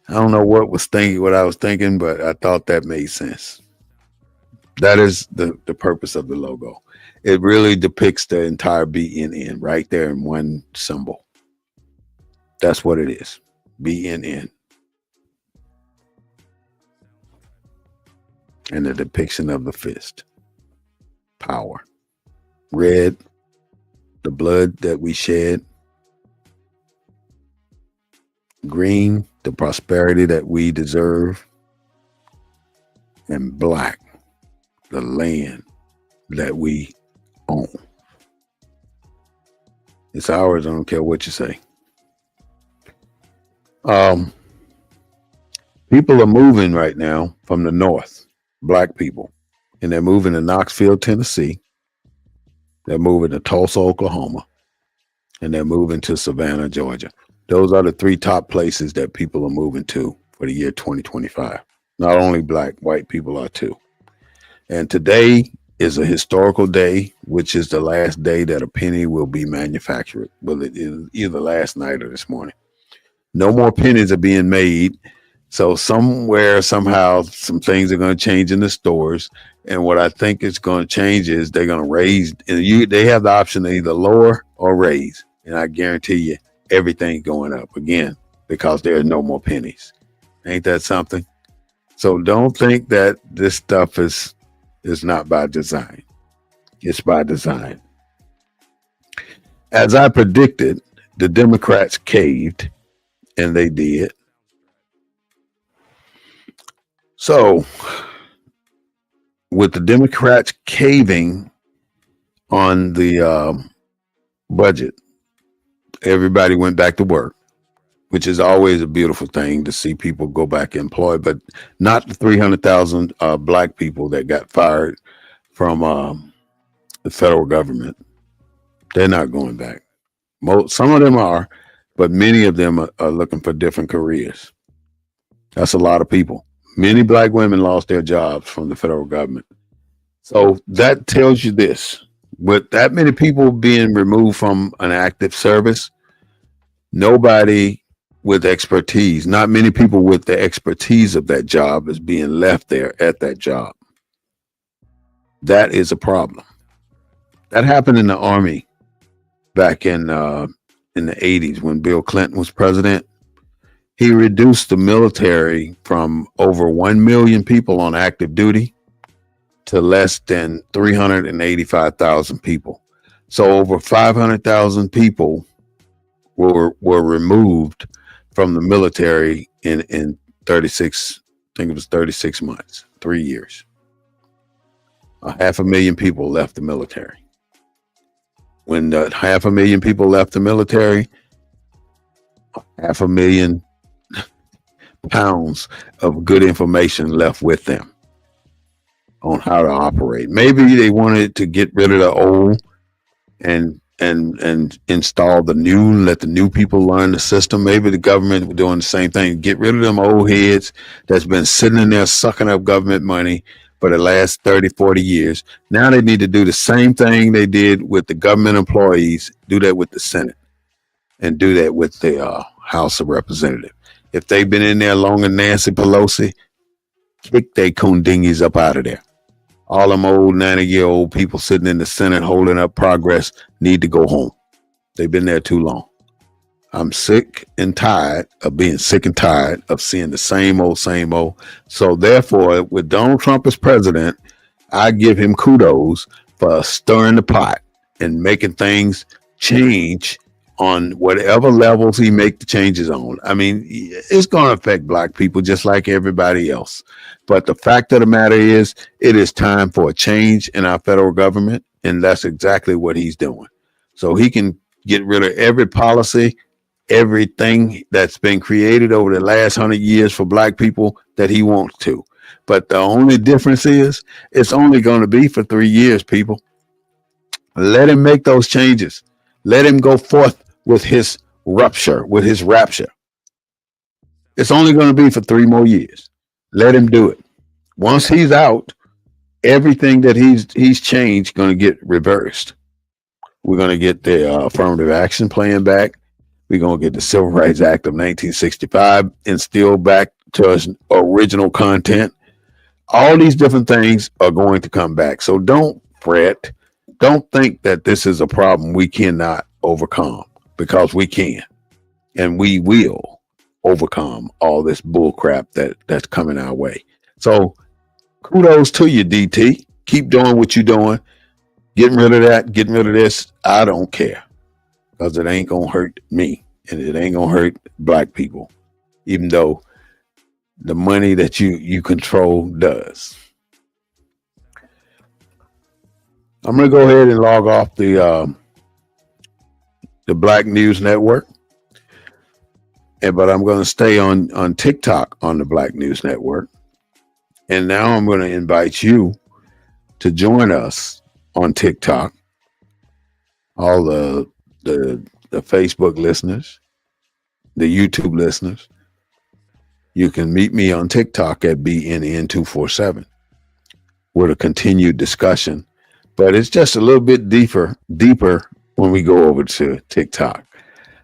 I don't know what I was thinking, but I thought that made sense. That is the purpose of the logo. It really depicts the entire BNN right there in one symbol. That's what it is. BNN. And the depiction of the fist. Power. Red, the blood that we shed. Green, the prosperity that we deserve. And black, the land that we own. It's ours. I don't care what you say. People are moving right now from the north, black people, and they're moving to Knoxville, Tennessee. They're moving to Tulsa, Oklahoma, and they're moving to Savannah, Georgia. Those are the three top places that people are moving to for the year 2025. Not only black, white people are too. And today is a historical day, which is the last day that a penny will be manufactured. Well, it is either last night or this morning. No more pennies are being made. So somewhere, somehow, some things are going to change in the stores. And what I think is going to change is they're going to raise, and they have the option to either lower or raise. And I guarantee you, everything's going up again because there are no more pennies. Ain't that something? So don't think that this stuff is not by design. It's by design. As I predicted, the Democrats caved, and they did. So, with the Democrats caving on the budget, everybody went back to work, which is always a beautiful thing to see people go back employed, but not the 300,000 black people that got fired from the federal government. They're not going back. Some of them are, but many of them are looking for different careers. That's a lot of people. Many black women lost their jobs from the federal government. So that tells you this. With that many people being removed from an active service, nobody with expertise, not many people with the expertise of that job is being left there at that job. That is a problem. That happened in the Army back in the 80s when Bill Clinton was president. He reduced the military from over 1 million people on active duty to less than 385,000 people. So over 500,000 people were removed from the military in 36, I think it was 36 months, 3 years. 500,000 people left the military. When 500,000 people left the military, 500,000 pounds of good information left with them on how to operate. Maybe they wanted to get rid of the old and install the new, let the new people learn the system. Maybe the government was doing the same thing. Get rid of them old heads that's been sitting in there sucking up government money for the last 30, 40 years. Now they need to do the same thing they did with the government employees, do that with the Senate, and do that with the House of Representatives. If they've been in there longer than Nancy Pelosi, kick they coon-dingies up out of there. All them old 90-year-old people sitting in the Senate holding up progress need to go home. They've been there too long. I'm sick and tired of being sick and tired of seeing the same old, same old. So therefore, with Donald Trump as president, I give him kudos for stirring the pot and making things change on whatever levels he make the changes on. I mean, it's going to affect black people just like everybody else. But the fact of the matter is, it is time for a change in our federal government, and that's exactly what he's doing. So he can get rid of every policy, everything that's been created over the last 100 years for black people that he wants to. But the only difference is it's only going to be for 3 years, people. Let him make those changes. Let him go forth with his rupture, with his rapture. It's only going to be for 3 more years. Let him do it. Once he's out, everything that he's changed going to get reversed. We're going to get the affirmative action plan back. We're going to get the Civil Rights Act of 1965 instilled back to its original content. All these different things are going to come back. So don't fret. Don't think that this is a problem we cannot overcome, because we can, and we will overcome all this bull crap that's coming our way. So kudos to you, DT. Keep doing what you're doing. Getting rid of that, getting rid of this. I don't care, because it ain't going to hurt me, and it ain't going to hurt black people, even though the money that you control does. I'm going to go ahead and log off the Black News Network, but I'm going to stay on TikTok on the Black News Network. And now I'm going to invite you to join us on TikTok. All the Facebook listeners, the YouTube listeners, you can meet me on TikTok at BNN247 with a continued discussion. But it's just a little bit deeper when we go over to TikTok.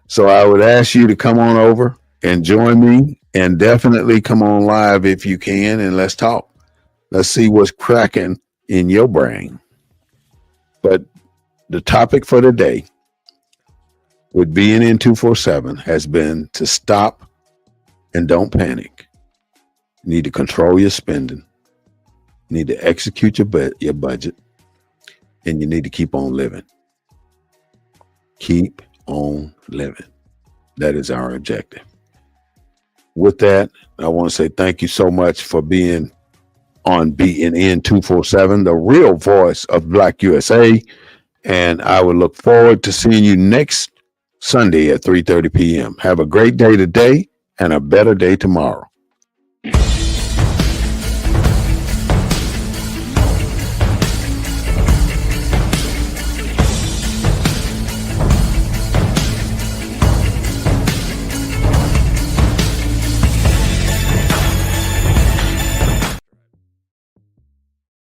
So I would ask you to come on over and join me, and definitely come on live if you can, and let's talk. Let's see what's cracking in your brain. But the topic for today with BNN 247 has been to stop and don't panic. You need to control your spending. You need to execute your budget. And you need to keep on living. Keep on living. That is our objective. With that, I want to say thank you so much for being on BNN 247, the real voice of Black USA. And I would look forward to seeing you next Sunday at 3:30 p.m. Have a great day today and a better day tomorrow.